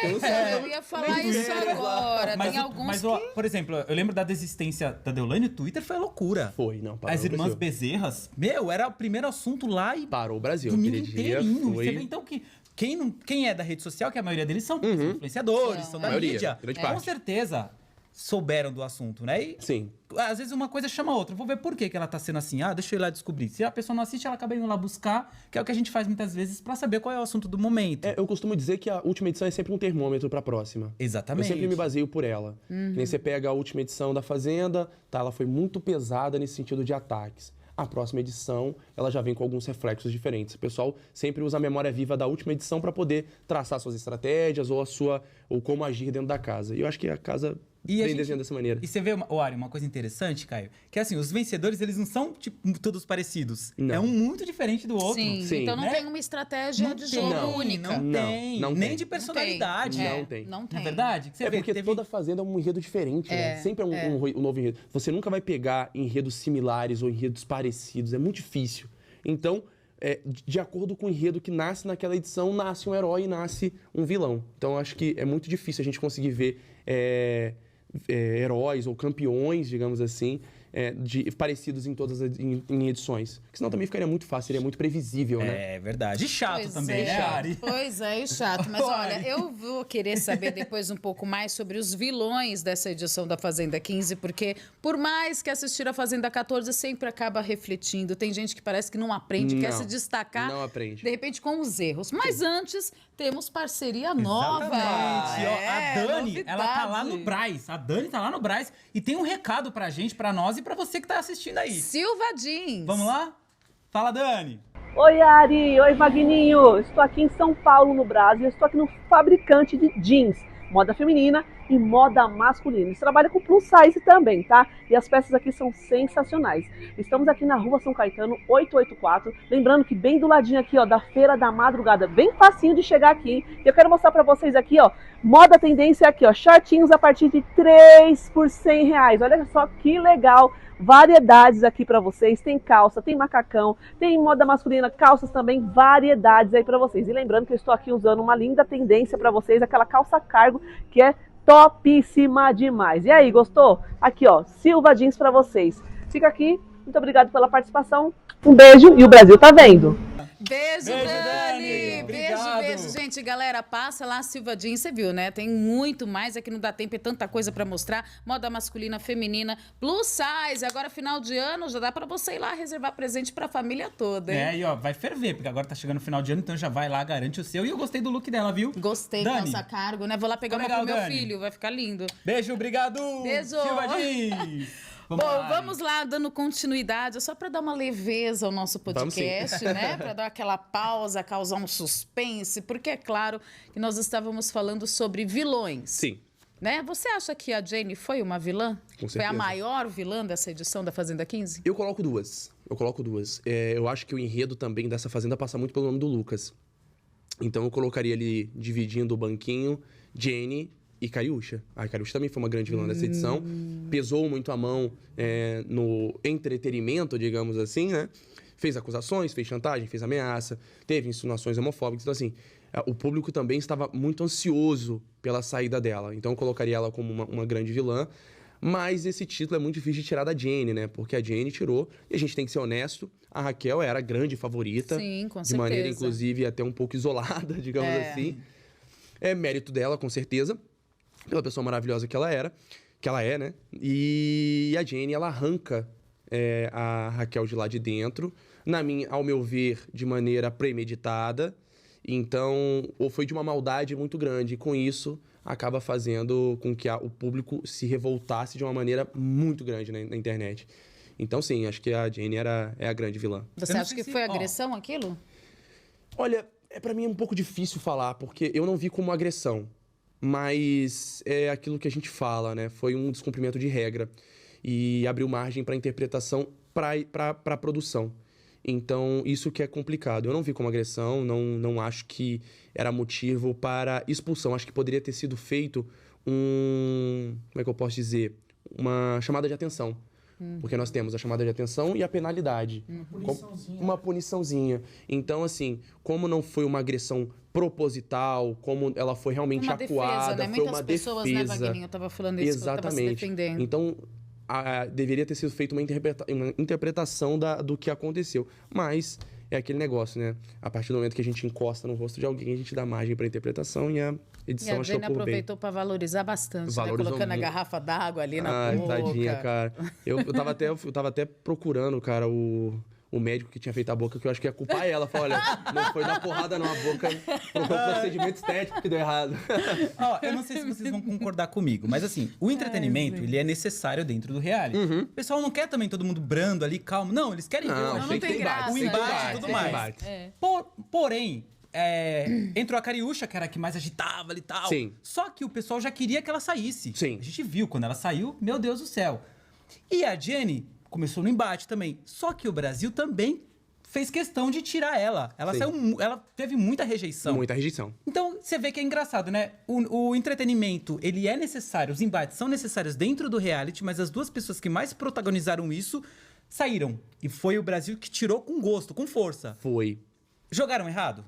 Eu ia falar isso agora. Mas, tem alguns que... por exemplo, eu lembro da desistência da Deolane, o Twitter foi loucura. Foi, não, parou As irmãs Bezerras, era o primeiro assunto lá e... Parou o Brasil. Domingo Aquele dia inteirinho. foi... Você vê, então, que quem é da rede social, que a maioria deles são influenciadores, são da maioria, mídia, grande com parte. certeza souberam do assunto, né? E Sim. às vezes uma coisa chama a outra. Vou ver por que ela tá sendo assim. Deixa eu ir lá descobrir. Se a pessoa não assiste, ela acaba indo lá buscar, que é o que a gente faz muitas vezes pra saber qual é o assunto do momento. Eu costumo dizer que a última edição é sempre um termômetro pra próxima. Exatamente. Eu sempre me baseio por ela. Que nem você pega a última edição da Fazenda, ela foi muito pesada nesse sentido de ataques. A próxima edição, ela já vem com alguns reflexos diferentes. O pessoal sempre usa a memória viva da última edição para poder traçar suas estratégias ou como agir dentro da casa. E eu acho que a casa vem desenhando dessa maneira. E você vê, Ari, uma coisa interessante, Caio, que assim, os vencedores, eles não são, tipo, todos parecidos. Não. É um muito diferente do outro. Sim. Então não tem uma estratégia de jogo única. Não tem. Nem de personalidade. Não tem. Não tem. Não é verdade? Você vê, porque toda fazenda é um enredo diferente, né? Sempre é um novo enredo. Você nunca vai pegar enredos similares ou enredos parecidos. É muito difícil. Então, de acordo com o enredo que nasce naquela edição, nasce um herói e nasce um vilão. Então, eu acho que é muito difícil a gente conseguir ver heróis ou campeões, digamos assim, parecidos em todas em edições. Porque senão também ficaria muito fácil, seria muito previsível, né? É verdade. E chato também, né, Ari? Pois é, e chato. Mas olha, eu vou querer saber depois um pouco mais sobre os vilões dessa edição da Fazenda 15, porque por mais que assistir a Fazenda 14 sempre acaba refletindo. Tem gente que parece que não aprende, quer se destacar. Não aprende. De repente com os erros. Mas antes, temos parceria nova. Exatamente. A Dani, novidade. ela tá lá no Brás. A Dani tá lá no Brás e tem um recado pra gente, pra nós e pra você que tá assistindo aí. Silva Jeans. Vamos lá? Fala, Dani. Oi, Ari. Oi, Magninho. Estou aqui em São Paulo, no Brasil. Estou aqui no fabricante de jeans, moda feminina e moda masculina. Eles trabalham com plus size também, tá? E as peças aqui são sensacionais. Estamos aqui na Rua São Caetano, 884. Lembrando que bem do ladinho aqui, ó, da Feira da Madrugada. Bem facinho de chegar aqui, hein? E eu quero mostrar pra vocês aqui, ó, moda tendência aqui, ó, shortinhos a partir de 3 por R$100. Olha só que legal. Variedades aqui pra vocês, tem calça, tem macacão, tem moda masculina, calças também, variedades aí pra vocês. E lembrando que eu estou aqui usando uma linda tendência pra vocês, aquela calça cargo que é topíssima demais. E aí, gostou? Aqui, ó, Silva Jeans pra vocês. Fica aqui, muito obrigado pela participação, um beijo e o Brasil tá vendo. Beijo, Dani! Obrigado. Beijo, gente. Galera, passa lá, Silva Jeans, você viu, né? Tem muito mais, aqui não dá tempo, é tanta coisa pra mostrar. Moda masculina, feminina, plus size. Agora, final de ano, já dá pra você ir lá reservar presente pra família toda, hein? E ó, vai ferver, porque agora tá chegando o final de ano, então já vai lá, garante o seu. E eu gostei do look dela, viu? Gostei, Dani. calça cargo, né? Vou lá pegar uma Legal, pro meu Dani. filho, vai ficar lindo. Beijo, obrigado! Beijo. Silva Jeans! Vamos lá, dando continuidade, só para dar uma leveza ao nosso podcast, né? Para dar aquela pausa, causar um suspense, porque é claro que nós estávamos falando sobre vilões. Sim. Né? Você acha que a Jenny foi uma vilã? Com Foi a certeza. maior vilã dessa edição da Fazenda 15? Eu coloco duas. Eu acho que o enredo também dessa Fazenda passa muito pelo nome do Lucas. Então eu colocaria ali, dividindo o banquinho, Jenny e Cariúcha. A Cariúcha também foi uma grande vilã dessa edição. Pesou muito a mão no entretenimento, digamos assim, né? Fez acusações, fez chantagem, fez ameaça, teve insinuações homofóbicas. Então, assim, o público também estava muito ansioso pela saída dela. Então eu colocaria ela como uma grande vilã. Mas esse título é muito difícil de tirar da Jenny, né? Porque a Jenny tirou, e a gente tem que ser honesto, a Raquel era a grande favorita. Sim, com certeza. De maneira, inclusive, até um pouco isolada, digamos assim. É mérito dela, com certeza, pela pessoa maravilhosa que ela é, né? E a Jenny, ela arranca a Raquel de lá de dentro, ao meu ver, de maneira premeditada. Então, ou foi de uma maldade muito grande. E com isso, acaba fazendo com que o público se revoltasse de uma maneira muito grande na internet. Então, sim, acho que a Jenny é a grande vilã. Você acha que foi agressão aquilo? Olha, pra mim é um pouco difícil falar, porque eu não vi como agressão. Mas é aquilo que a gente fala, né? Foi um descumprimento de regra. E abriu margem para interpretação para produção. Então, isso que é complicado. Eu não vi como agressão, não acho que era motivo para expulsão. Acho que poderia ter sido feito como é que eu posso dizer? Uma chamada de atenção. Porque nós temos a chamada de atenção e a penalidade. Uma puniçãozinha. Então, assim, como não foi uma agressão proposital, como ela foi realmente acuada, né? foi Muitas uma pessoas, defesa. né, Wagninho? Eu tava falando isso, Exatamente. eu tava se defendendo. Então, deveria ter sido feita uma interpretação do que aconteceu. Mas é aquele negócio, né? A partir do momento que a gente encosta no rosto de alguém, a gente dá margem para interpretação e a edição achou por bem. E a Jenny aproveitou para valorizar bastante, né? Colocando a garrafa d'água ali na boca. Tadinha, cara. Eu tava até procurando, cara, o médico que tinha feito a boca, que eu acho que ia culpar ela. Falei, olha, não foi dar porrada não, a boca foi um procedimento estético que deu errado. Eu não sei se vocês vão concordar comigo, mas assim, o entretenimento, ele é necessário dentro do reality. O pessoal não quer também todo mundo brando ali, calmo. Não, eles querem ver não tem graça. o embate e tudo mais. Porém, entrou a Cariúcha, que era a que mais agitava ali e tal. Sim. Só que o pessoal já queria que ela saísse. Sim. A gente viu, quando ela saiu, meu Deus do céu. E a Jenny começou no embate também. Só que o Brasil também fez questão de tirar ela. Ela saiu, ela teve muita rejeição. Muita rejeição. Então, você vê que é engraçado, né? O entretenimento, ele é necessário, os embates são necessários dentro do reality, mas as duas pessoas que mais protagonizaram isso saíram. E foi o Brasil que tirou com gosto, com força. Foi. Jogaram errado?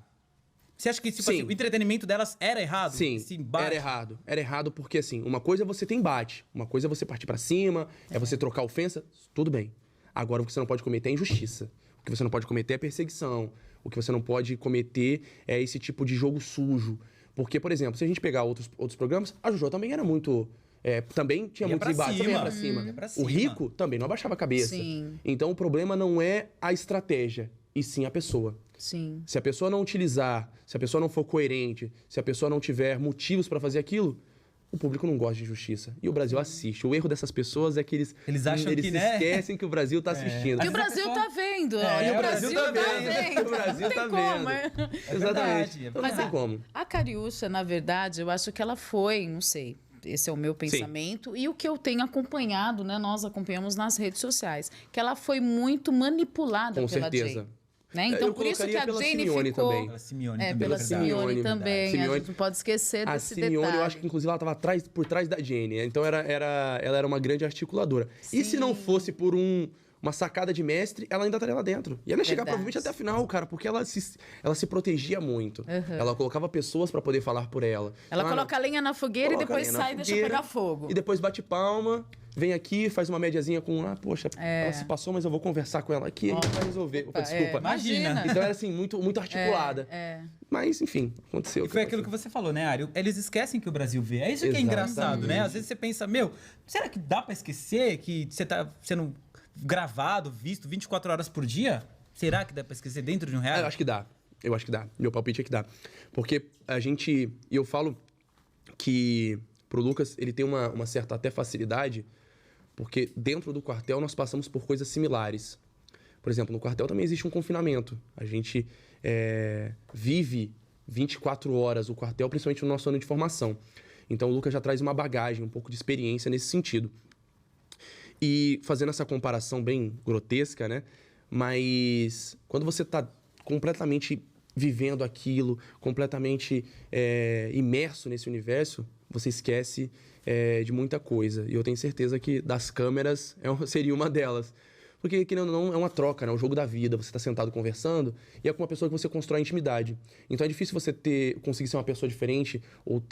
Você acha que tipo assim, o entretenimento delas era errado? Sim, era errado. Era errado porque, assim, uma coisa é você ter embate, uma coisa é você partir pra cima, é você trocar ofensa, tudo bem. Agora, o que você não pode cometer é injustiça. O que você não pode cometer é perseguição. O que você não pode cometer é esse tipo de jogo sujo. Porque, por exemplo, se a gente pegar outros programas, a Jojo também era muito... também tinha muitos embates, também ia pra cima. O Rico também não abaixava a cabeça. Sim. Então, o problema não é a estratégia, e sim a pessoa. Sim. Se a pessoa não utilizar, se a pessoa não for coerente, se a pessoa não tiver motivos pra fazer aquilo, o público não gosta de injustiça. E o Brasil assiste. O erro dessas pessoas é que eles acham que, né? esquecem que o Brasil tá assistindo. E o Brasil tá vendo. E o Brasil tá vendo. O Brasil tá vendo. Exatamente. Mas não tem como. A Cariúcha, na verdade, eu acho que ela foi, não sei, esse é o meu pensamento, e o que eu tenho acompanhado, né, nós acompanhamos nas redes sociais, que ela foi muito manipulada Com pela certeza. Jane. Né? Então, Eu por isso que a pela Jane Simeone ficou... também. Pela Simeone também. Pela verdade. Simeone também. Simeone. A gente não pode esquecer desse A Simeone, detalhe. eu acho que inclusive ela estava por trás da Jenny. Então ela era uma grande articuladora. E se não fosse por uma sacada de mestre, ela ainda estaria lá dentro. E ela ia chegar provavelmente até a final, cara, porque ela se protegia muito. Ela colocava pessoas pra poder falar por ela. Ela Então, coloca a lenha na fogueira e depois sai e deixa pegar fogo. E depois bate palma, vem aqui, faz uma médiazinha com... poxa, ela se passou, mas eu vou conversar com ela aqui, a gente vai resolver. Opa, desculpa. Imagina. Então era assim, muito articulada. Mas, enfim, aconteceu. E foi aquilo que você falou, né, Ari? Eles esquecem que o Brasil vê. É isso que é engraçado, né? Às vezes você pensa, será que dá pra esquecer que você tá sendo gravado, visto 24 horas por dia? Será que dá pra esquecer dentro de um reality? Eu acho que dá. Meu palpite é que dá. Porque e eu falo que pro Lucas, ele tem uma certa até facilidade, porque dentro do quartel nós passamos por coisas similares. Por exemplo, no quartel também existe um confinamento. A gente vive 24 horas o quartel, principalmente no nosso ano de formação. Então o Lucas já traz uma bagagem, um pouco de experiência nesse sentido. E fazendo essa comparação bem grotesca, né? Mas quando você tá completamente vivendo aquilo, completamente imerso nesse universo, você esquece de muita coisa. E eu tenho certeza que das câmeras seria uma delas. Porque, querendo ou não, é uma troca, né? O jogo da vida. Você tá sentado conversando e é com uma pessoa que você constrói intimidade. Então é difícil você conseguir ser uma pessoa diferente ou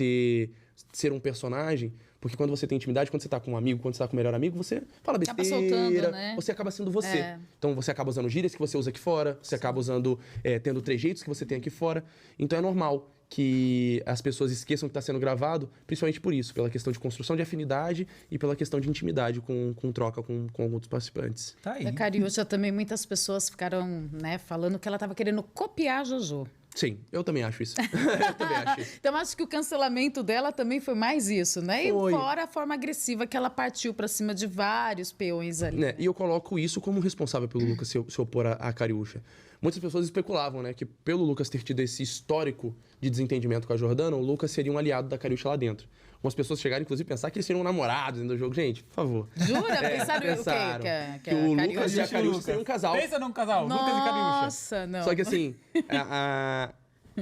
ser um personagem, porque quando você tem intimidade, quando você tá com um amigo, quando você tá com o melhor amigo, você fala besteira, soltando, né? você acaba sendo você. Então você acaba usando gírias que você usa aqui fora, você acaba usando, tendo trejeitos que você tem aqui fora. Então é normal que as pessoas esqueçam que está sendo gravado, principalmente por isso, pela questão de construção de afinidade e pela questão de intimidade com troca com outros participantes. Tá aí. A Cariúcha também, muitas pessoas ficaram, né, falando que ela estava querendo copiar a Jojo. Sim, eu também acho isso. Eu também acho isso. Então, acho que o cancelamento dela também foi mais isso, né? Foi. E fora a forma agressiva que ela partiu pra cima de vários peões ali. Né? E eu coloco isso como responsável pelo Lucas se opor a Cariúcha. Muitas pessoas especulavam, né, que pelo Lucas ter tido esse histórico de desentendimento com a Jordana, o Lucas seria um aliado da Cariúcha lá dentro. Algumas pessoas chegaram, inclusive, a pensar que eles seriam namorados dentro do jogo. Gente, por favor. Jura? Pensaram o quê? Que o Lucas e a Cariúcha seriam um casal. Pensa num casal, Lucas e Cariúcha. Nossa, não. Só que assim,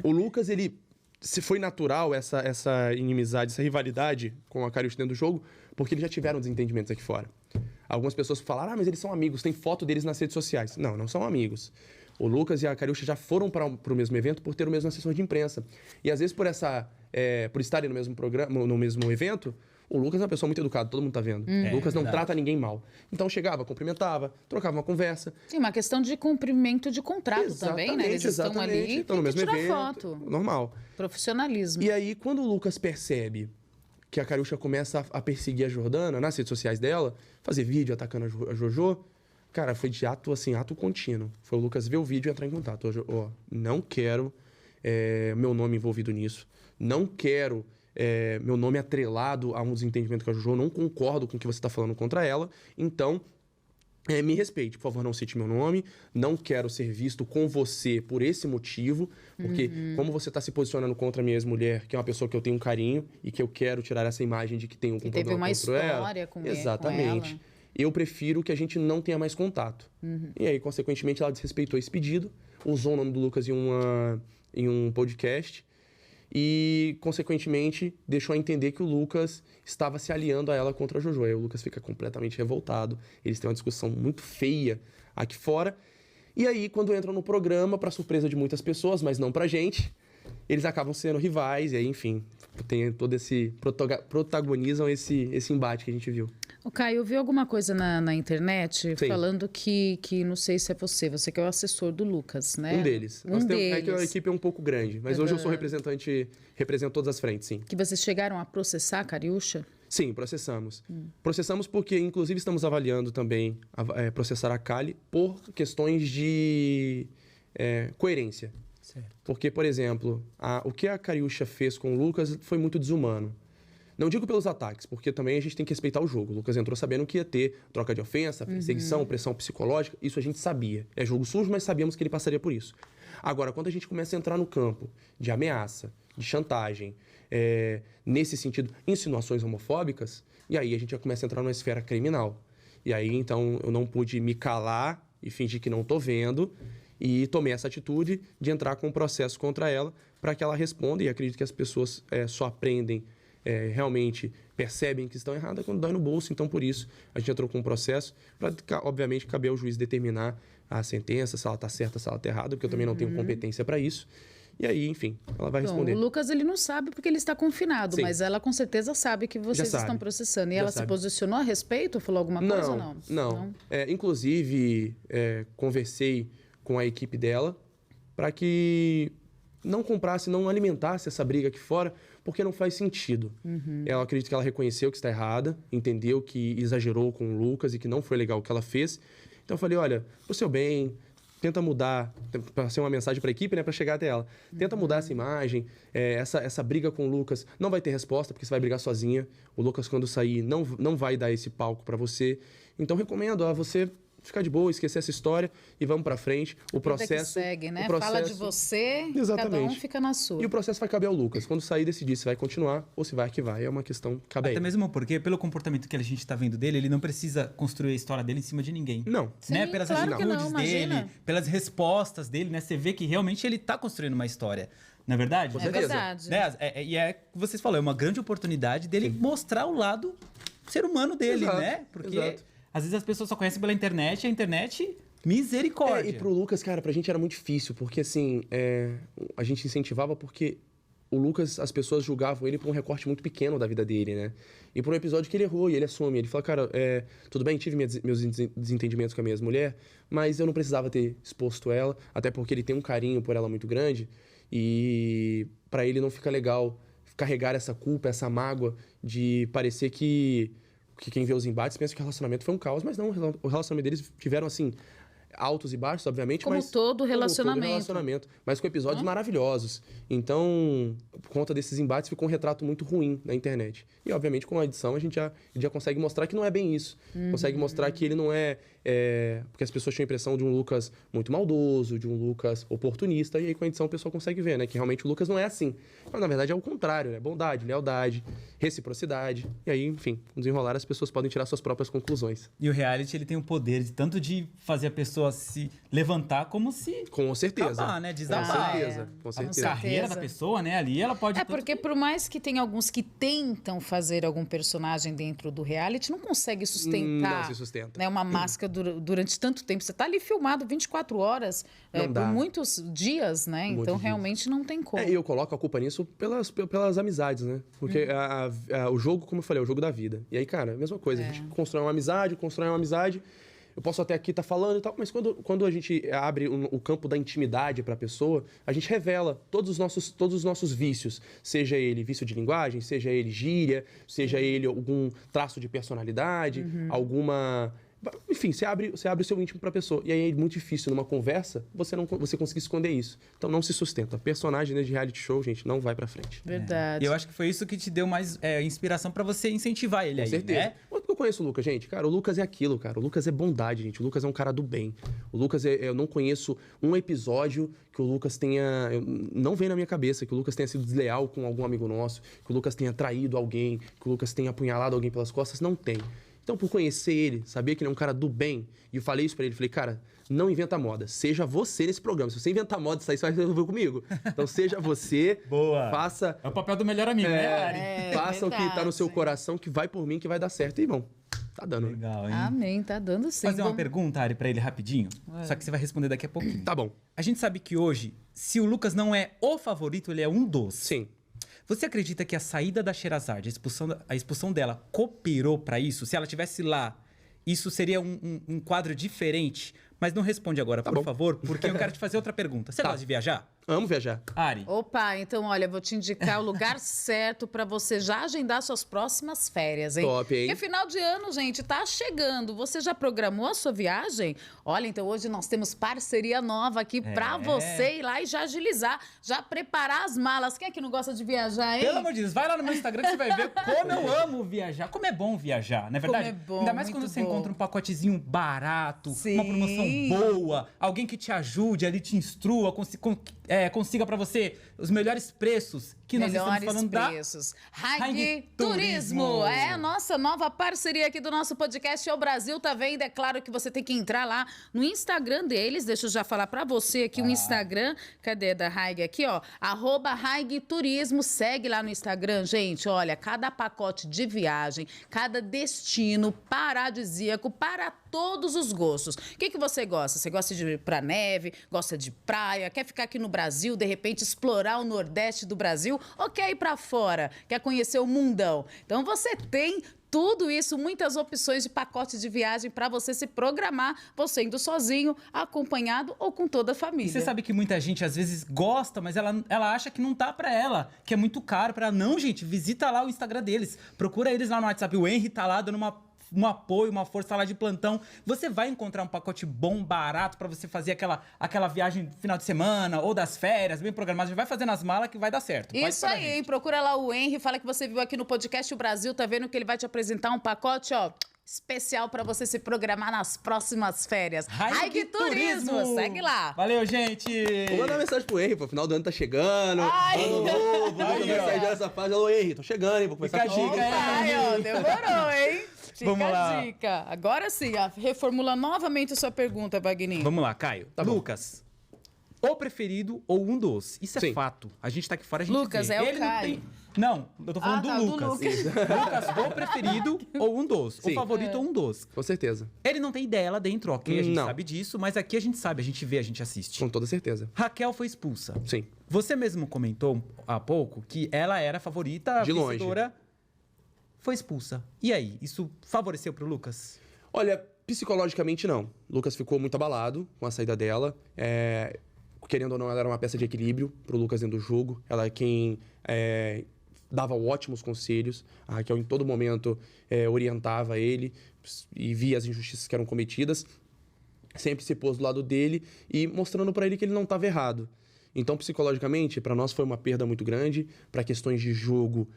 o Lucas, se foi natural essa inimizade, essa rivalidade com a Cariúcha dentro do jogo, porque eles já tiveram desentendimentos aqui fora. Algumas pessoas falaram, mas eles são amigos, tem foto deles nas redes sociais. Não, não são amigos. O Lucas e a Cariúcha já foram para o mesmo evento por ter o mesmo assessor de imprensa. E às vezes por estarem no mesmo programa, no mesmo evento, o Lucas é uma pessoa muito educada, todo mundo tá vendo. O Lucas não trata ninguém mal. Então chegava, cumprimentava, trocava uma conversa. Sim, uma questão de cumprimento de contrato também, né? Eles estão ali, estão no mesmo tirar evento. foto. Normal. Profissionalismo. E aí, quando o Lucas percebe que a Cariúcha começa a perseguir a Jordana nas redes sociais dela, fazer vídeo atacando a Jojo, cara, foi de ato contínuo. Foi o Lucas ver o vídeo e entrar em contato. Ó, não quero meu nome envolvido nisso. Não quero meu nome atrelado a um desentendimento com a Jojo. Não concordo com o que você está falando contra ela. Então, me respeite. Por favor, não cite meu nome. Não quero ser visto com você por esse motivo. Porque como você está se posicionando contra a minha ex-mulher, que é uma pessoa que eu tenho um carinho e que eu quero tirar essa imagem de que tem um problema teve uma contra ela. história com Exatamente. ela. Eu prefiro que a gente não tenha mais contato. E aí, consequentemente, ela desrespeitou esse pedido, usou o nome do Lucas em um podcast e, consequentemente, deixou a entender que o Lucas estava se aliando a ela contra a Jojo. Aí o Lucas fica completamente revoltado. Eles têm uma discussão muito feia aqui fora. E aí, quando entram no programa, para surpresa de muitas pessoas, mas não pra gente, eles acabam sendo rivais. E aí, enfim, tem todo esse... protagonizam esse embate que a gente viu. O Caio, eu vi alguma coisa na internet Sim. falando que não sei se é você que é o assessor do Lucas, né? Um deles. É que a equipe é um pouco grande, mas hoje eu sou represento todas as frentes, sim. Que vocês chegaram a processar a Cariúcha? Sim, processamos. Processamos porque, inclusive, estamos avaliando também processar a Cali por questões de coerência. Certo. Porque, por exemplo, o que a Cariúcha fez com o Lucas foi muito desumano. Não digo pelos ataques, porque também a gente tem que respeitar o jogo. O Lucas entrou sabendo que ia ter troca de ofensa, perseguição, pressão psicológica. Isso a gente sabia. É jogo sujo, mas sabíamos que ele passaria por isso. Agora, quando a gente começa a entrar no campo de ameaça, de chantagem, nesse sentido, insinuações homofóbicas, e aí a gente já começa a entrar numa esfera criminal. E aí, então, eu não pude me calar e fingir que não tô vendo e tomei essa atitude de entrar com um processo contra ela para que ela responda. E acredito que as pessoas só aprendem, realmente percebem que estão erradas quando dói no bolso. Então, por isso, a gente entrou com um processo para, obviamente, caber ao juiz determinar a sentença, se ela está certa, se ela está errada, porque eu também não tenho competência para isso. E aí, enfim, ela vai responder. O Lucas, ele não sabe porque ele está confinado, Sim. mas ela com certeza sabe que vocês estão processando. E ela se posicionou a respeito? Falou alguma coisa ou não? Não. Inclusive, conversei com a equipe dela para que não comprasse, não alimentasse essa briga aqui fora, porque não faz sentido. Ela acredita que ela reconheceu que está errada, entendeu que exagerou com o Lucas e que não foi legal o que ela fez. Então eu falei, olha, pro seu bem, tenta mudar, para ser uma mensagem para a equipe, né, para chegar até ela. Tenta mudar essa imagem, essa briga com o Lucas não vai ter resposta, porque você vai brigar sozinha. O Lucas, quando sair, não vai dar esse palco para você. Então recomendo a você ficar de boa, esquecer essa história e vamos pra frente. O processo... Vida que segue, né? O processo... Fala de você, Exatamente. cada um fica na sua. E o processo vai caber ao Lucas. Quando sair, decidir se vai continuar ou se vai arquivar. É uma questão que cabe a Até ele. mesmo porque, pelo comportamento que a gente tá vendo dele, ele não precisa construir a história dele em cima de ninguém. Não. Né? Sim, Pelas claro que não, atitudes dele, imagina. pelas respostas dele, né? Você vê que realmente ele tá construindo uma história. Não é verdade? Com É certeza. verdade. Né? E é o que vocês falaram, é uma grande oportunidade dele mostrar o lado ser humano dele, Exato, né? Porque exato. Às vezes as pessoas só conhecem pela internet e a internet, misericórdia. E pro Lucas, cara, pra gente era muito difícil, porque assim, a gente incentivava porque o Lucas, as pessoas julgavam ele por um recorte muito pequeno da vida dele, né? E por um episódio que ele errou e ele assume. Ele fala, cara, tudo bem, tive meus desentendimentos com a minha ex-mulher, mas eu não precisava ter exposto ela, até porque ele tem um carinho por ela muito grande e pra ele não fica legal carregar essa culpa, essa mágoa de parecer que quem vê os embates pensa que o relacionamento foi um caos, mas não, o relacionamento deles tiveram, assim, altos e baixos, obviamente, Como todo relacionamento. Mas com episódios maravilhosos. Então, por conta desses embates, ficou um retrato muito ruim na internet. E, obviamente, com a edição, a gente já consegue mostrar que não é bem isso. Consegue mostrar que ele não é... Porque as pessoas tinham a impressão de um Lucas muito maldoso, de um Lucas oportunista, e aí com a edição o pessoal consegue ver, né? Que realmente o Lucas não é assim. Mas, na verdade, é o contrário, né? Bondade, lealdade, reciprocidade. E aí, enfim, no desenrolar, as pessoas podem tirar suas próprias conclusões. E o reality, ele tem o poder de tanto de fazer a pessoa se levantar, como se... Com certeza. Acabar, né? Desabar. Com certeza. A carreira da pessoa, né? Ali ela pode... Porque por mais que tenha alguns que tentam fazer algum personagem dentro do reality, não consegue sustentar. Não se sustenta. Né, uma máscara durante tanto tempo. Você tá ali filmado 24 horas, por muitos dias, né? Muitos então, dias. realmente não tem como. E eu coloco a culpa nisso pelas amizades, né? Porque o jogo, como eu falei, é o jogo da vida. E aí, cara, a mesma coisa. A gente constrói uma amizade. Eu posso até aqui estar falando e tal, mas quando a gente abre o campo da intimidade para a pessoa, a gente revela todos os nossos vícios. Seja ele vício de linguagem, seja ele gíria, seja ele algum traço de personalidade, alguma... Enfim, você abre o seu íntimo para a pessoa. E aí é muito difícil, numa conversa, você conseguir esconder isso. Então não se sustenta. Personagem de reality show, gente, não vai para frente. Verdade. E eu acho que foi isso que te deu mais inspiração para você incentivar ele aí, Com certeza. né? Quanto que eu conheço o Lucas, gente? Cara, o Lucas é aquilo, cara. O Lucas é bondade, gente. O Lucas é um cara do bem. O Lucas, eu não conheço um episódio que o Lucas tenha... Não vem na minha cabeça que o Lucas tenha sido desleal com algum amigo nosso, que o Lucas tenha traído alguém, que o Lucas tenha apunhalado alguém pelas costas. Não tem. Então, por conhecer ele, saber que ele é um cara do bem, e eu falei isso pra ele, falei, cara, não inventa moda, seja você nesse programa. Se você inventar moda, isso aí você vai resolver comigo. Então, seja você, Boa. faça... É o papel do melhor amigo, né, Ari? Faça o que tá no seu coração, que vai por mim, que vai dar certo. E, bom, tá dando. Legal, hein? Amém, tá dando sim. Fazer uma pergunta, Ari, pra ele rapidinho. Só que você vai responder daqui a pouquinho. Tá bom. A gente sabe que hoje, se o Lucas não é o favorito, ele é um dos. Sim. Você acredita que a saída da Sherazade, a expulsão dela, cooperou pra isso? Se ela estivesse lá, isso seria um quadro diferente? Mas não responde agora, por favor, porque eu quero te fazer outra pergunta. Você gosta de viajar? Amo viajar. Ari. Opa, então olha, vou te indicar o lugar certo pra você já agendar suas próximas férias, hein? Top, hein? Porque final de ano, gente, tá chegando. Você já programou a sua viagem? Olha, então hoje nós temos parceria nova aqui pra você ir lá e já agilizar, já preparar as malas. Quem é que não gosta de viajar, hein? Pelo amor de Deus, vai lá no meu Instagram que você vai ver como eu amo viajar. Como é bom viajar, não é verdade? Como é bom, ainda mais muito quando você bom. encontra um pacotezinho barato, Sim. uma promoção boa, alguém que te ajude ali, te instrua, consiga pra você os melhores preços que nós estamos falando preços. Haig Turismo. Turismo. É a nossa nova parceria aqui do nosso podcast O Brasil Tá Vendo. É claro que você tem que entrar lá no Instagram deles. Deixa eu já falar pra você aqui o Instagram. Cadê da Haig aqui, ó? @Haig Turismo. Segue lá no Instagram, gente. Olha, cada pacote de viagem, cada destino paradisíaco para todos os gostos. O que você gosta? Você gosta de ir pra neve? Gosta de praia? Quer ficar aqui no Brasil, de repente explorar o Nordeste do Brasil? Ou quer ir pra fora? Quer conhecer o mundão? Então você tem tudo isso, muitas opções de pacote de viagem para você se programar, você indo sozinho, acompanhado ou com toda a família. E você sabe que muita gente às vezes gosta, mas ela acha que não tá pra ela, que é muito caro pra ela. Não, gente, visita lá o Instagram deles, procura eles lá no WhatsApp. O Henry tá lá dando um apoio, uma força lá de plantão. Você vai encontrar um pacote bom, barato, pra você fazer aquela viagem final de semana ou das férias, bem programada. Vai fazendo as malas que vai dar certo. Pode Isso aí, hein? Procura lá o Henry, fala que você viu aqui no podcast O Brasil Tá Vendo, que ele vai te apresentar um pacote, ó, especial pra você se programar nas próximas férias. Haig Turismo. Segue lá. Valeu, gente! Vou mandar mensagem pro Henry, pô. Final do ano tá chegando. Ano novo, vou mandar mensagem nessa fase. Alô, Henry, tô chegando, hein? Vou começar Fica a dica, hein? Ai, ó, demorou, hein? Fica Vamos lá. a dica. Agora sim, reformula novamente a sua pergunta, Wagninho. Vamos lá, Caio. Tá bom. Lucas, o preferido ou um dos. Isso é Sim. fato. A gente tá aqui fora, a gente Lucas, vê. é o Ele não Caio. tem... Não, eu tô falando tá, do do Lucas. Lucas. Lucas, o preferido ou um dos. O Sim. favorito ou um dos. Com certeza. Ele não tem ideia lá dentro, ok? A gente Não. sabe disso, mas aqui a gente sabe, a gente vê, a gente assiste. Com toda certeza. Raquel foi expulsa. Sim. Você mesmo comentou há pouco que ela era a favorita, a De longe. vencedora, foi expulsa. E aí, isso favoreceu pro Lucas? Olha, psicologicamente não. Lucas ficou muito abalado com a saída dela. Querendo ou não, ela era uma peça de equilíbrio pro Lucas dentro do jogo. Ela é quem dava ótimos conselhos. A Raquel, em todo momento, orientava ele e via as injustiças que eram cometidas. Sempre se pôs do lado dele e mostrando para ele que ele não estava errado. Então, psicologicamente, para nós foi uma perda muito grande. Para questões de jogo,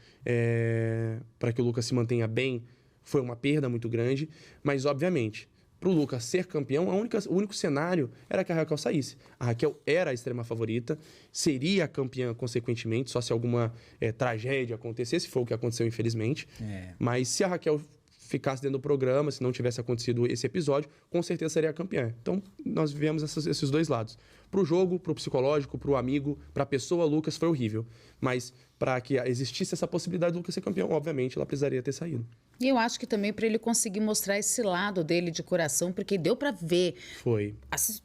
para que o Lucas se mantenha bem, foi uma perda muito grande. Mas, obviamente, para o Lucas ser campeão, o único cenário era que a Raquel saísse. A Raquel era a extrema favorita, seria a campeã consequentemente, só se alguma tragédia acontecesse, foi o que aconteceu, infelizmente. Mas se a Raquel ficasse dentro do programa, se não tivesse acontecido esse episódio, com certeza seria a campeã. Então, nós vivemos esses dois lados. Pro jogo, pro psicológico, pro amigo, pra pessoa, Lucas foi horrível. Mas para que existisse essa possibilidade do Lucas ser campeão, obviamente, ela precisaria ter saído. E eu acho que também para ele conseguir mostrar esse lado dele de coração, porque deu para ver. Foi.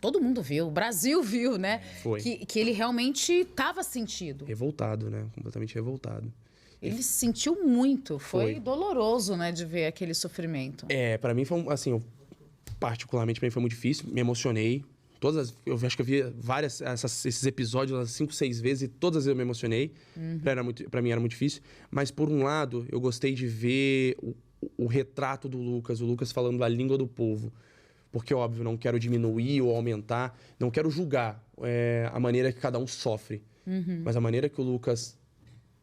Todo mundo viu, o Brasil viu, né? Foi. Que ele realmente estava sentido. Revoltado, né? Completamente revoltado. Ele se sentiu muito. Foi Foi. doloroso, né, de ver aquele sofrimento. Para mim foi, assim, particularmente para mim foi muito difícil, me emocionei. Eu acho que eu vi esses episódios umas 5, 6 vezes e todas as vezes eu me emocionei. Pra mim era muito difícil. Mas, por um lado, eu gostei de ver o retrato do Lucas, o Lucas falando a língua do povo. Porque, óbvio, não quero diminuir ou aumentar, não quero julgar a maneira que cada um sofre. Mas a maneira que o Lucas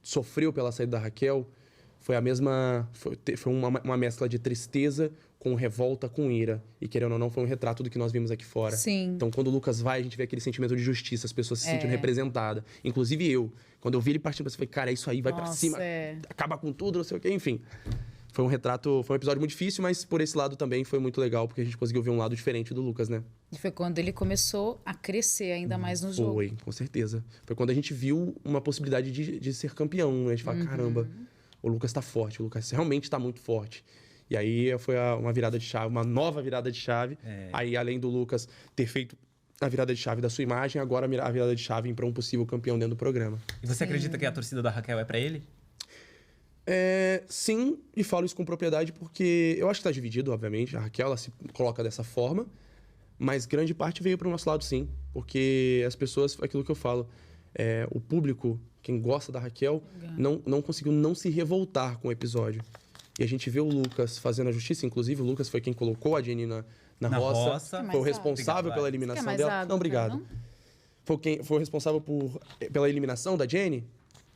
sofreu pela saída da Raquel foi a mesma... Foi uma mescla de tristeza com revolta, com ira. E, querendo ou não, foi um retrato do que nós vimos aqui fora. Sim. Então, quando o Lucas vai, a gente vê aquele sentimento de justiça, as pessoas se sentindo representadas. Inclusive eu. Quando eu vi ele partindo, eu falei, cara, é isso aí, vai pra cima, acaba com tudo, não sei o quê, enfim. Foi um episódio muito difícil, mas por esse lado também foi muito legal, porque a gente conseguiu ver um lado diferente do Lucas, né? E foi quando ele começou a crescer ainda mais no jogo. Foi, com certeza. Foi quando a gente viu uma possibilidade de ser campeão, né? A gente fala, caramba, o Lucas tá forte, o Lucas realmente tá muito forte. E aí foi uma virada de chave, uma nova virada de chave. Aí, além do Lucas ter feito a virada de chave da sua imagem, agora a virada de chave para um possível campeão dentro do programa. E você acredita que a torcida da Raquel é pra ele? Sim, e falo isso com propriedade porque eu acho que tá dividido, obviamente. A Raquel, ela se coloca dessa forma, mas grande parte veio pro nosso lado, sim. Porque as pessoas, aquilo que eu falo, o público, quem gosta da Raquel, não conseguiu não se revoltar com o episódio. E a gente vê o Lucas fazendo a justiça, inclusive o Lucas foi quem colocou a Jenny na roça. Foi o responsável pela eliminação dela. Água, não, obrigado. Foi o responsável pela eliminação da Jenny.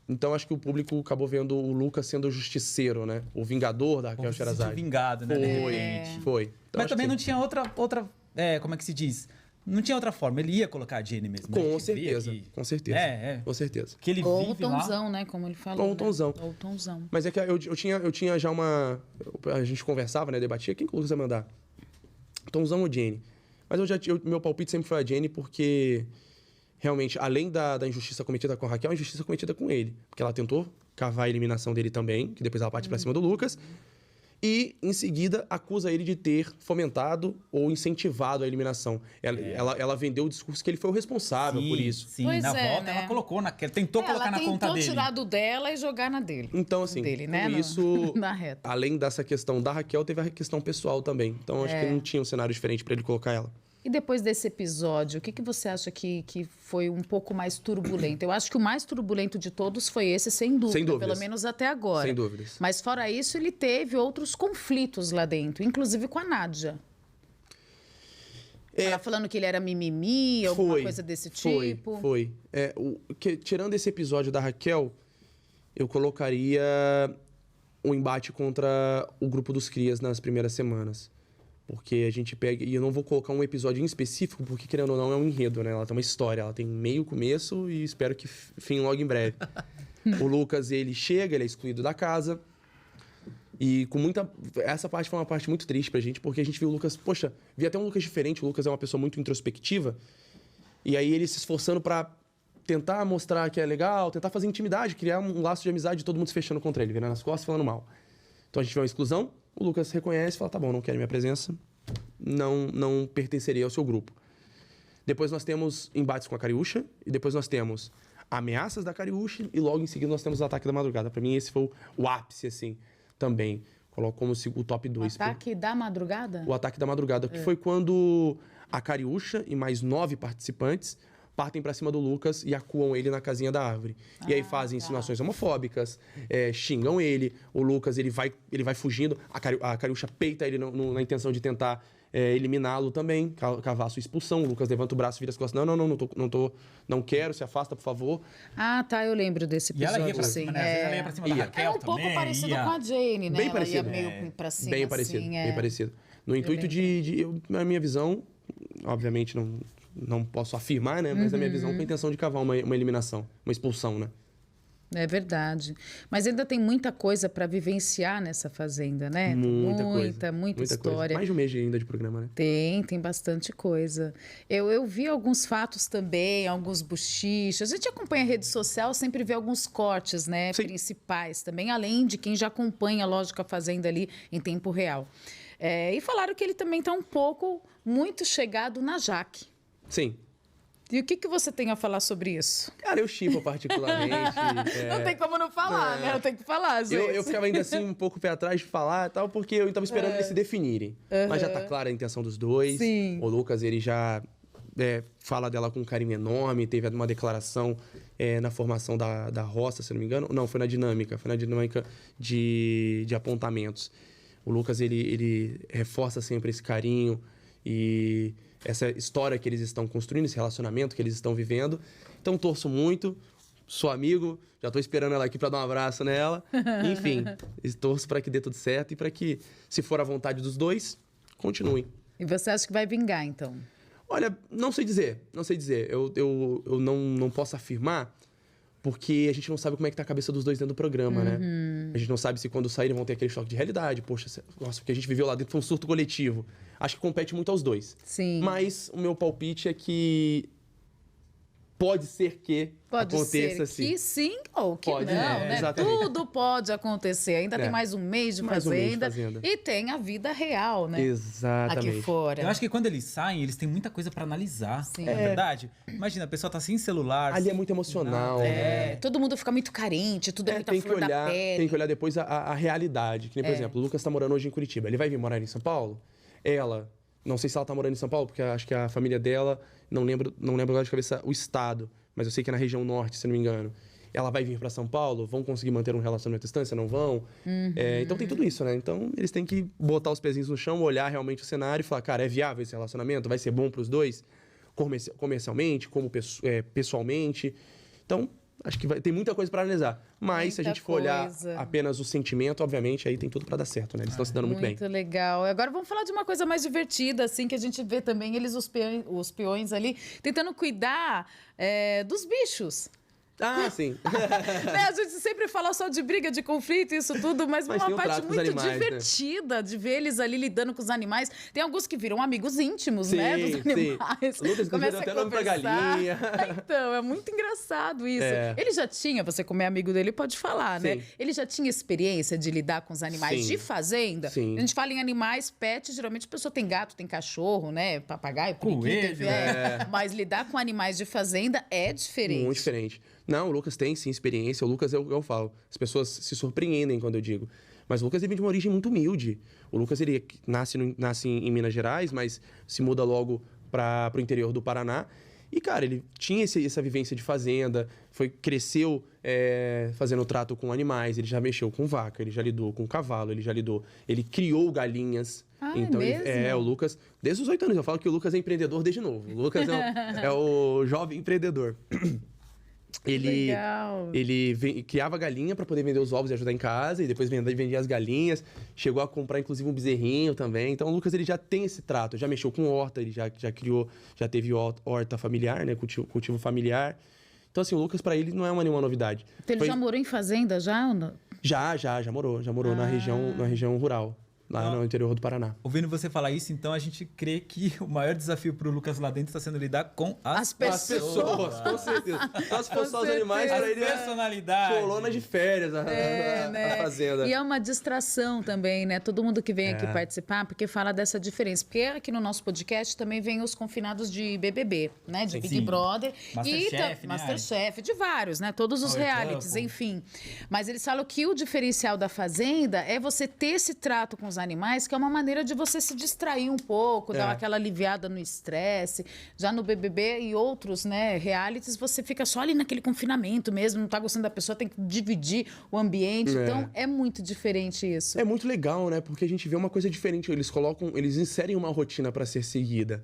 Então acho que o público acabou vendo o Lucas sendo o justiceiro, né? O vingador da Raquel Sherazade. Vingado, né? Foi. Então, mas também não tinha outra como é que se diz? Não tinha outra forma. Ele ia colocar a Jenny mesmo. Com certeza. Com certeza. Com certeza. Que ele ou vive o lá. Tonzão, né? Como ele falou. Ou o Tonzão. Ou o Tonzão. Mas é que eu tinha já uma... A gente conversava, né? Debatia. Quem que o Lucas ia mandar? Tonzão ou Jenny? Mas meu palpite sempre foi a Jenny porque... Realmente, além da injustiça cometida com a Raquel, a injustiça cometida com ele. Porque ela tentou cavar a eliminação dele também, que depois ela parte pra cima do Lucas. E, em seguida, acusa ele de ter fomentado ou incentivado a eliminação. Ela vendeu o discurso que ele foi o responsável por isso. Sim, Pois na volta né? ela colocou tentou colocar na conta dele. Ela tentou tirar do dela e jogar na dele. Então, assim, dele, né? com isso, Na reta. além dessa questão da Raquel, teve a questão pessoal também. Então, acho que não tinha um cenário diferente pra ele colocar ela. E depois desse episódio, o que você acha que foi um pouco mais turbulento? Eu acho que o mais turbulento de todos foi esse, sem dúvida. Sem dúvidas. Pelo menos até agora. Sem dúvidas. Mas fora isso, ele teve outros conflitos lá dentro, inclusive com a Nádia. Ela falando que ele era mimimi, alguma coisa desse tipo. Foi. Tirando esse episódio da Raquel, eu colocaria o embate contra o grupo dos Crias nas primeiras semanas. Porque a gente pega... E eu não vou colocar um episódio em específico, porque, querendo ou não, é um enredo, né? Ela tem uma história, ela tem meio, começo e espero que fim logo em breve. O Lucas, ele chega, ele é excluído da casa. E com muita... Essa parte foi uma parte muito triste pra gente, porque a gente viu o Lucas... Poxa, vi até um Lucas diferente. O Lucas é uma pessoa muito introspectiva. E aí ele se esforçando para tentar mostrar que é legal, tentar fazer intimidade, criar um laço de amizade, todo mundo se fechando contra ele, virando as costas e falando mal. Então a gente vê uma exclusão, o Lucas reconhece e fala, tá bom, não quero minha presença, não pertenceria ao seu grupo. Depois nós temos embates com a Cariúcha, e depois nós temos ameaças da Cariúcha, e logo em seguida nós temos o ataque da madrugada. Para mim esse foi o ápice, assim, também. Coloco como o top 2. O ataque da madrugada? O ataque da madrugada, que foi quando a Cariúcha e mais 9 participantes partem para cima do Lucas e acuam ele na casinha da árvore. E aí fazem insinuações homofóbicas, xingam ele, o Lucas ele vai fugindo, a Cariúcha peita ele na intenção de tentar eliminá-lo também, cavar a sua expulsão. O Lucas levanta o braço e vira as costas. Não quero, se afasta, por favor. Ah, tá, eu lembro desse episódio. E ela ia pra cima, cima, né? Às vezes ela ia pra cima da Raquel um pouco também, parecido com a Jane, né? Bem ela parecido. ia meio pra cima, Bem parecido, assim, bem parecido. No intuito na minha visão, obviamente não posso afirmar, né? Mas na minha visão, com a intenção de cavar uma eliminação, uma expulsão, né? É verdade. Mas ainda tem muita coisa para vivenciar nessa fazenda, né? Muita história. Coisa. Mais de um mês ainda de programa, né? Tem bastante coisa. Eu vi alguns fatos também, alguns bochichos. A gente acompanha a rede social, sempre vê alguns cortes, né? Sim. Principais também, além de quem já acompanha, lógico, a fazenda ali em tempo real. E falaram que ele também está muito chegado na Jaque. Sim. E o que você tem a falar sobre isso? Cara, eu chipo particularmente. Não tem como não falar, né? Eu tenho que falar, gente. Eu ficava ainda assim um pouco pé atrás de falar e tal, porque eu estava esperando eles se definirem. Mas já tá clara a intenção dos dois. Sim. O Lucas, ele já fala dela com um carinho enorme, teve uma declaração na formação da roça, se não me engano. Não, foi na dinâmica de apontamentos. O Lucas, ele reforça sempre esse carinho e essa história que eles estão construindo, esse relacionamento que eles estão vivendo. Então, torço muito, sou amigo, já estou esperando ela aqui para dar um abraço nela. Enfim, torço para que dê tudo certo e para que, se for a vontade dos dois, continuem. E você acha que vai vingar, então? Olha, não sei dizer. Eu não posso afirmar, porque a gente não sabe como é que tá a cabeça dos dois dentro do programa, né? A gente não sabe se quando saírem vão ter aquele choque de realidade. Poxa, nossa, o que a gente viveu lá dentro foi um surto coletivo. Acho que compete muito aos dois. Sim. Mas o meu palpite é que pode ser que aconteça assim. Que sim ou que pode, não, né? Exatamente. Tudo pode acontecer. Ainda tem mais um mês de fazenda. E tem a vida real, né? Exatamente. Aqui fora. Eu acho que quando eles saem, eles têm muita coisa pra analisar. Sim. Não é verdade? Imagina, a pessoa tá sem celular. Ali é muito emocional. Né? Todo mundo fica muito carente, tudo é muita flor da pele. Tem que olhar depois a realidade. Que nem, por exemplo, o Lucas tá morando hoje em Curitiba. Ele vai vir morar em São Paulo? Não sei se ela tá morando em São Paulo, porque acho que a família dela, não lembro agora de cabeça o estado, mas eu sei que é na região norte, se não me engano. Ela vai vir para São Paulo? Vão conseguir manter um relacionamento à distância? Não vão? Então tem tudo isso, né? Então eles têm que botar os pezinhos no chão, olhar realmente o cenário e falar, cara, é viável esse relacionamento? Vai ser bom para os dois? Comercialmente, como pessoalmente? Então, acho que tem muita coisa para analisar. Mas se a gente for olhar apenas o sentimento, obviamente, aí tem tudo para dar certo, né? Eles estão se dando muito bem. Muito legal. Agora vamos falar de uma coisa mais divertida, assim, que a gente vê também os peões ali tentando cuidar dos bichos. Ah, sim. A gente sempre fala só de briga, de conflito, isso tudo, mas uma parte muito divertida, né? De ver eles ali lidando com os animais. Tem alguns que viram amigos íntimos, né? Dos animais. Sim. Lucas começa até nome pra galinha. Então, é muito engraçado isso. Ele já tinha, você como é amigo dele, pode falar, né? Ele já tinha experiência de lidar com os animais de fazenda? Sim. A gente fala em animais, pets, geralmente a pessoa tem gato, tem cachorro, né? Papagaio, coelho. Mas lidar com animais de fazenda é diferente. Muito diferente. Não, o Lucas tem sim experiência. O Lucas, eu falo, as pessoas se surpreendem quando eu digo. Mas o Lucas ele vem de uma origem muito humilde. O Lucas ele nasce em Minas Gerais, mas se muda logo para o interior do Paraná. E, cara, ele tinha essa vivência de fazenda, cresceu fazendo trato com animais, ele já mexeu com vaca, ele já lidou com cavalo, ele criou galinhas. Então, o Lucas, desde os 8 anos, eu falo que o Lucas é empreendedor desde novo. O Lucas é o jovem empreendedor. Ele criava galinha para poder vender os ovos e ajudar em casa, e depois vendia as galinhas, chegou a comprar inclusive um bezerrinho também. Então o Lucas ele já tem esse trato, já mexeu com horta, ele já criou, já teve horta familiar, né, cultivo familiar. Então assim, o Lucas para ele não é nenhuma novidade. Então ele já morou em fazenda já ou não? Já morou na região rural. lá no interior do Paraná. Ouvindo você falar isso, então a gente crê que o maior desafio pro Lucas lá dentro está sendo lidar com as pessoas. Com certeza. Então, se fosse só os animais, As para ele personalidades. colônia de férias, a fazenda. E é uma distração também, né? Todo mundo que vem aqui participar, porque fala dessa diferença. Porque aqui no nosso podcast também vem os confinados de BBB, né? De Big Brother. Masterchef, né? Masterchef, de vários, né? Todos os realities, enfim. Mas eles falam que o diferencial da Fazenda é você ter esse trato com os animais, que é uma maneira de você se distrair um pouco, dar aquela aliviada no estresse. Já no BBB e outros, né, realities, você fica só ali naquele confinamento mesmo, não tá gostando da pessoa, tem que dividir o ambiente. Então, é muito diferente isso. É muito legal, né? Porque a gente vê uma coisa diferente. Eles inserem uma rotina para ser seguida.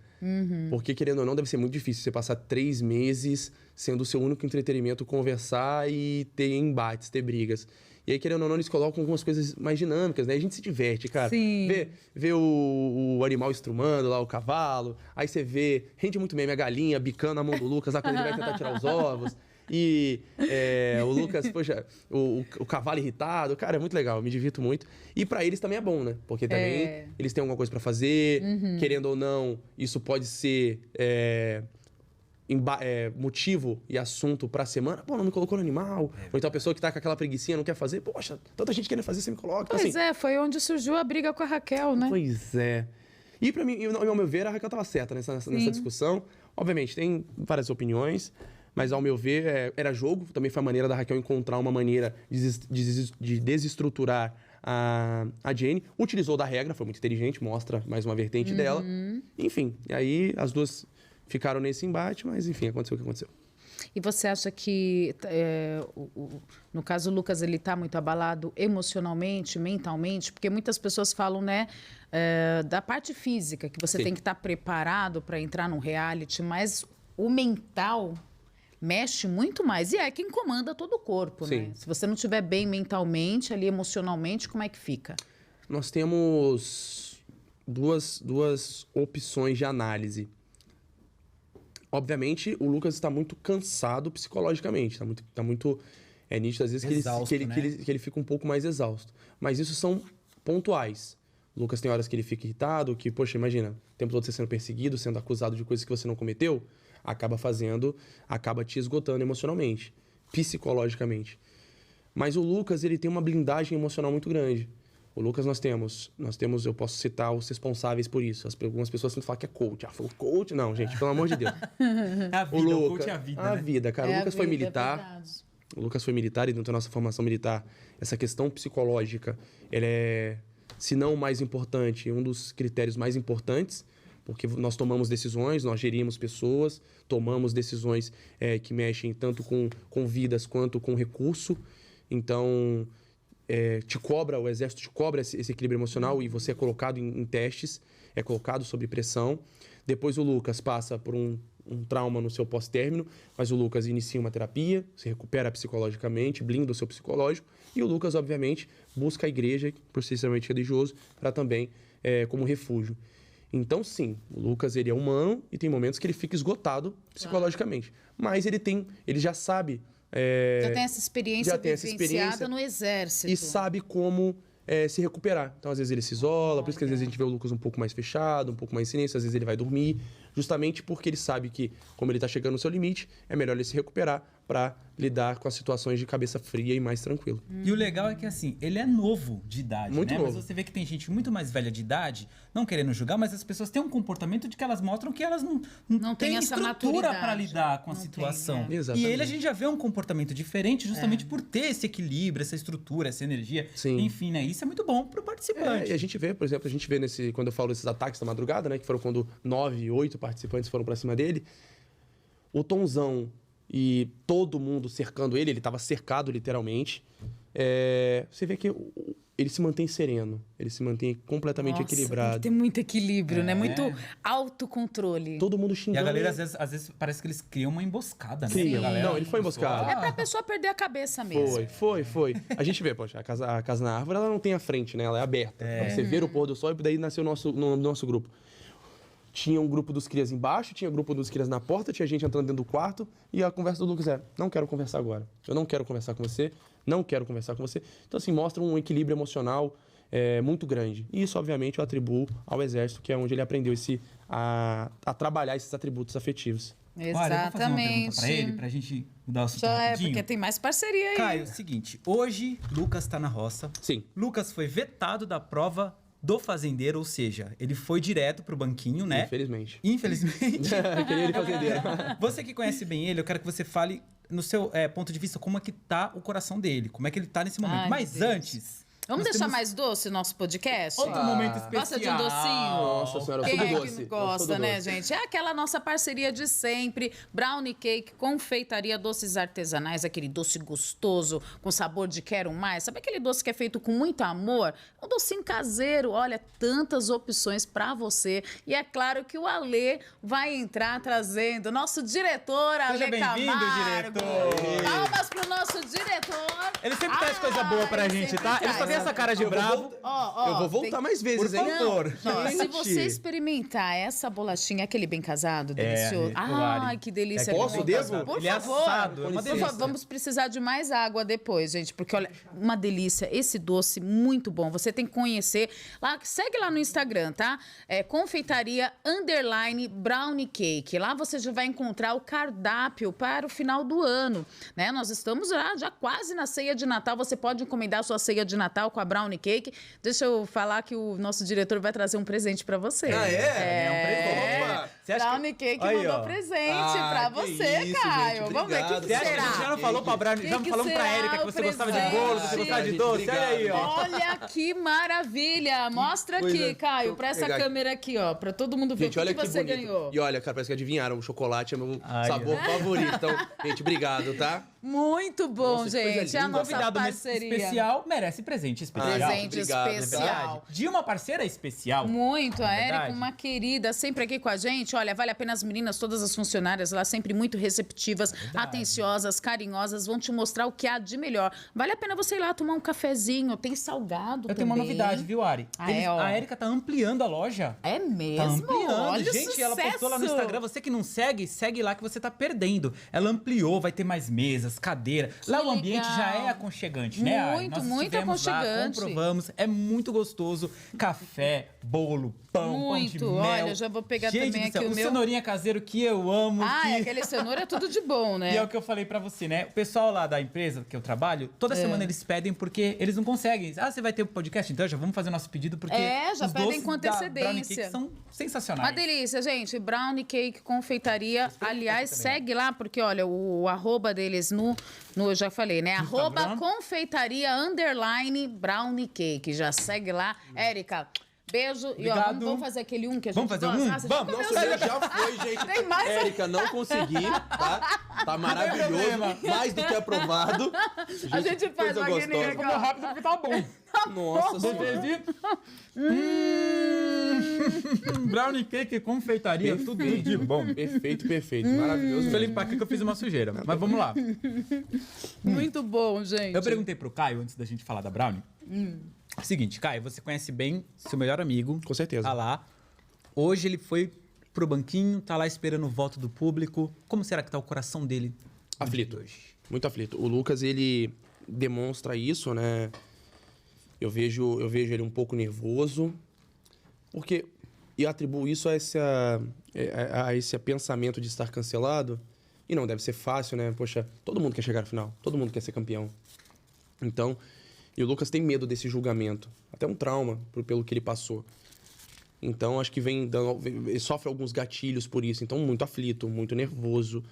Porque, querendo ou não, deve ser muito difícil você passar 3 meses sendo o seu único entretenimento conversar e ter embates, ter brigas. E aí, querendo ou não, eles colocam algumas coisas mais dinâmicas, né? A gente se diverte, cara. Sim. Vê o animal estrumando lá, o cavalo. Aí você rende muito meme a galinha bicando a mão do Lucas lá quando ele vai tentar tirar os ovos. E o Lucas, poxa, o cavalo irritado. Cara, é muito legal, eu me divirto muito. E pra eles também é bom, né? Porque também eles têm alguma coisa pra fazer. Querendo ou não, isso pode ser... motivo e assunto pra semana. Pô, não me colocou no animal. Ou então a pessoa que tá com aquela preguicinha não quer fazer. Poxa, tanta gente querendo fazer, você me coloca. Então, Pois foi onde surgiu a briga com a Raquel, né? Pois é. E pra mim, ao meu ver, a Raquel tava certa nessa discussão. Obviamente, tem várias opiniões, mas ao meu ver, era jogo. Também foi a maneira da Raquel encontrar uma maneira de desestruturar a Jenny. Utilizou da regra, foi muito inteligente, mostra mais uma vertente dela. Enfim, e aí as duas ficaram nesse embate, mas enfim, aconteceu o que aconteceu. E você acha que, no caso o Lucas, ele está muito abalado emocionalmente, mentalmente? Porque muitas pessoas falam, né, da parte física, que você tem que estar preparado para entrar num reality, mas o mental mexe muito mais. E é quem comanda todo o corpo, né? Se você não estiver bem mentalmente, ali emocionalmente, como é que fica? Nós temos duas opções de análise. Obviamente, o Lucas está muito cansado psicologicamente. Tá muito nítido, às vezes, Exausto, que ele fica um pouco mais exausto. Mas isso são pontuais. O Lucas tem horas que ele fica irritado, que, poxa, imagina, o tempo todo você sendo perseguido, sendo acusado de coisas que você não cometeu, acaba te esgotando emocionalmente, psicologicamente. Mas o Lucas, ele tem uma blindagem emocional muito grande. O Lucas, nós temos, eu posso citar os responsáveis por isso. Algumas pessoas sempre falam que é coach. Falou coach? Não, gente, pelo amor de Deus. A vida, o coach é a vida, A né? vida, cara. O Lucas foi militar. O Lucas foi militar e dentro da nossa formação militar, essa questão psicológica, ela é, se não o mais importante, um dos critérios mais importantes, porque nós tomamos decisões, nós gerimos pessoas, tomamos decisões que mexem tanto com vidas quanto com recurso. Então... o exército te cobra esse equilíbrio emocional e você é colocado em testes, é colocado sob pressão. Depois o Lucas passa por um trauma no seu pós-término, mas o Lucas inicia uma terapia, se recupera psicologicamente, blinda o seu psicológico, e o Lucas, obviamente, busca a igreja, por ser extremamente religioso, para também como refúgio. Então, sim, o Lucas ele é humano e tem momentos que ele fica esgotado psicologicamente, mas ele já sabe... já tem essa experiência vivenciada no exército. E sabe como se recuperar. Então, às vezes, ele se isola, por isso que às vezes a gente vê o Lucas um pouco mais fechado, um pouco mais em silêncio, às vezes ele vai dormir, justamente porque ele sabe que, como ele está chegando no seu limite, é melhor ele se recuperar para lidar com as situações de cabeça fria e mais tranquilo. E o legal é que, assim, ele é novo de idade, muito né? novo. Mas você vê que tem gente muito mais velha de idade, não querendo julgar, mas as pessoas têm um comportamento de que elas mostram que elas não têm essa estrutura para maturidade. lidar com a Não situação. tem, E Exatamente. ele, a gente já vê um comportamento diferente justamente por ter esse equilíbrio, essa estrutura, essa energia. Sim. Enfim, né? Isso é muito bom pro participante. E a gente vê, por exemplo, quando eu falo desses ataques da madrugada, né? Que foram quando 9, 8 participantes foram para cima dele. O Tonzão e todo mundo cercando ele estava cercado literalmente. Você vê que ele se mantém sereno, ele se mantém completamente equilibrado. Tem que ter muito equilíbrio, né? Muito autocontrole. Todo mundo E xingando. a galera, às vezes, parece que eles criam uma emboscada, né? Criam. A galera- Não, ele foi emboscado. É pra pessoa perder a cabeça mesmo. Foi. A gente vê, poxa, a casa na árvore, ela não tem a frente, né? Ela é aberta. Pra você ver o pôr do sol e daí nasceu no nosso grupo. Tinha um grupo dos crias embaixo, tinha um grupo dos crias na porta, tinha gente entrando dentro do quarto e a conversa do Lucas não quero conversar agora. Eu não quero conversar com você, não quero conversar com você. Então, assim, mostra um equilíbrio emocional muito grande. E isso, obviamente, eu atribuo ao Exército, que é onde ele aprendeu a trabalhar esses atributos afetivos. Olha, eu vou fazer uma pergunta pra ele, pra gente mudar o assunto rapidinho. Porque tem mais parceria aí. Caio, é o seguinte, hoje Lucas tá na roça. Sim. Lucas foi vetado da prova do fazendeiro, ou seja, ele foi direto pro banquinho, né? Infelizmente. Infelizmente. Queria ele fazendeiro. Você que conhece bem ele, eu quero que você fale no seu ponto de vista como é que tá o coração dele, como é que ele tá nesse momento. Ai, Mas meu Deus. antes... Vamos nós deixar temos mais doce o nosso podcast? outro momento especial. Gosta de um docinho? Nossa senhora, eu Quem sou do é doce. que não Eu sou gosta, do né, doce. gente? É aquela nossa parceria de sempre. Brownie Cake, confeitaria, doces artesanais, aquele doce gostoso, com sabor de quero mais. Sabe aquele doce que é feito com muito amor? Um docinho caseiro. Olha, tantas opções pra você. E é claro que o Alê vai entrar trazendo nosso diretor, Seja Alê bem-vindo, Camargo. diretor. Palmas pro nosso diretor. Ele sempre traz coisa boa pra gente, sempre tá? Ele só traz. tem essa cara de bravo. Eu vou voltar tem- mais vezes, Por hein? favor. Não, se Gente. você experimentar essa bolachinha, aquele bem casado, delicioso. Lari. Ai, que delícia. Posso? bem Devo? casado. Por Ele é favor. assado, é uma Por delícia. favor, vamos precisar de mais água depois, gente, porque olha, uma delícia. Esse doce muito bom. Você tem que conhecer. Lá, segue lá no Instagram, tá? Confeitaria _brownie cake. Lá você já vai encontrar o cardápio para o final do ano, né? Nós estamos já quase na ceia de Natal. Você pode encomendar sua ceia de Natal com a brownie cake. Deixa eu falar que o nosso diretor vai trazer um presente pra você. Ah, é? É um presente. Opa! Você acha que- Brownie Cake Aí, mandou ó. presente pra que você, isso, Caio. gente, Vamos ver o que, obrigado. que Você acha que a gente já será. não falou pra Brownie, já não Que falamos pra será Erika que o você gostava de presente? bolo, você gostava de Gente, doce? Olha aí, ó. Olha que maravilha! Mostra aqui, coisa. Caio, pra essa Pegar aqui. câmera aqui, ó, pra todo mundo ver Gente, o olha que que você bonito. ganhou. E olha, cara, parece que adivinharam. O chocolate é meu Ai, sabor ó. favorito. Então, gente, obrigado, tá? Muito bom, Nossa, que coisa gente. É a linda. nossa Convidado parceria. especial merece presente especial. Presente Obrigado, especial. De uma parceira especial. Muito, a Érica, verdade? uma querida, sempre aqui com a gente. Olha, vale a pena as meninas, todas as funcionárias lá, sempre muito receptivas, atenciosas, carinhosas, vão te mostrar o que há de melhor. Vale a pena você ir lá tomar um cafezinho, tem salgado Eu tenho uma também. novidade, viu, Ari? Ah, é, ó. A Erika tá ampliando a loja. É mesmo? Tá ampliando. Olha o Gente, ela postou lá no sucesso. Instagram. Você que não segue, segue lá que você tá perdendo. Ela ampliou, vai ter mais mesas, cadeira. Lá o ambiente legal. já é aconchegante, né, Ari? Muito, Nós muito estivemos lá, aconchegante. comprovamos. É muito gostoso. Café, bolo, pão, Muito. pão de mel. Olha, eu já vou pegar Gente também do céu, aqui o meu. cenourinha caseiro que eu amo. Ah, que... aquele cenoura é tudo de bom, né? E é o que eu falei pra você, né? O pessoal lá da empresa que eu trabalho, toda semana eles pedem porque eles não conseguem. Ah, você vai ter um podcast? Então já vamos fazer nosso pedido porque Já os pedem doces com da Brownie antecedência. Cake são sensacionais. Uma delícia, gente. Brownie Cake Confeitaria. Aliás, segue lá, porque olha, o arroba deles eu já falei, né? Arroba Instagram. confeitaria _brownie cake. Já segue lá. Érica, beijo. E ó, Obrigado. vamos fazer aquele que a gente Vamos fazer gosta. um? Ah, você já Vamos. comeu, Nossa, o você meu já foi, gente. Tem mais? Érica, não consegui, tá? Tá maravilhoso. problema. Mais do que aprovado. A gente faz coisa uma guininha aqui, gostosa. ó. rápido porque tá bom. Nossa senhora. Brownie Cake, confeitaria, tudo de bom. Perfeito, perfeito. Maravilhoso. Deixa eu limpar aqui que eu fiz uma sujeira. Mas vamos lá. Muito bom, gente. Eu perguntei pro Caio, antes da gente falar da Brownie. Seguinte, Caio, você conhece bem seu melhor amigo. Com certeza. Tá lá. Hoje ele foi pro banquinho, tá lá esperando o voto do público. Como será que tá o coração dele? Aflito. hoje? Muito aflito. O Lucas, ele demonstra isso, né? Eu vejo ele um pouco nervoso, porque eu atribuo isso a esse pensamento de estar cancelado. E não deve ser fácil, né? Poxa, todo mundo quer chegar à final, todo mundo quer ser campeão. Então, e o Lucas tem medo desse julgamento, até um trauma pelo que ele passou. Então, acho que ele sofre alguns gatilhos por isso. Então, muito aflito, muito nervoso,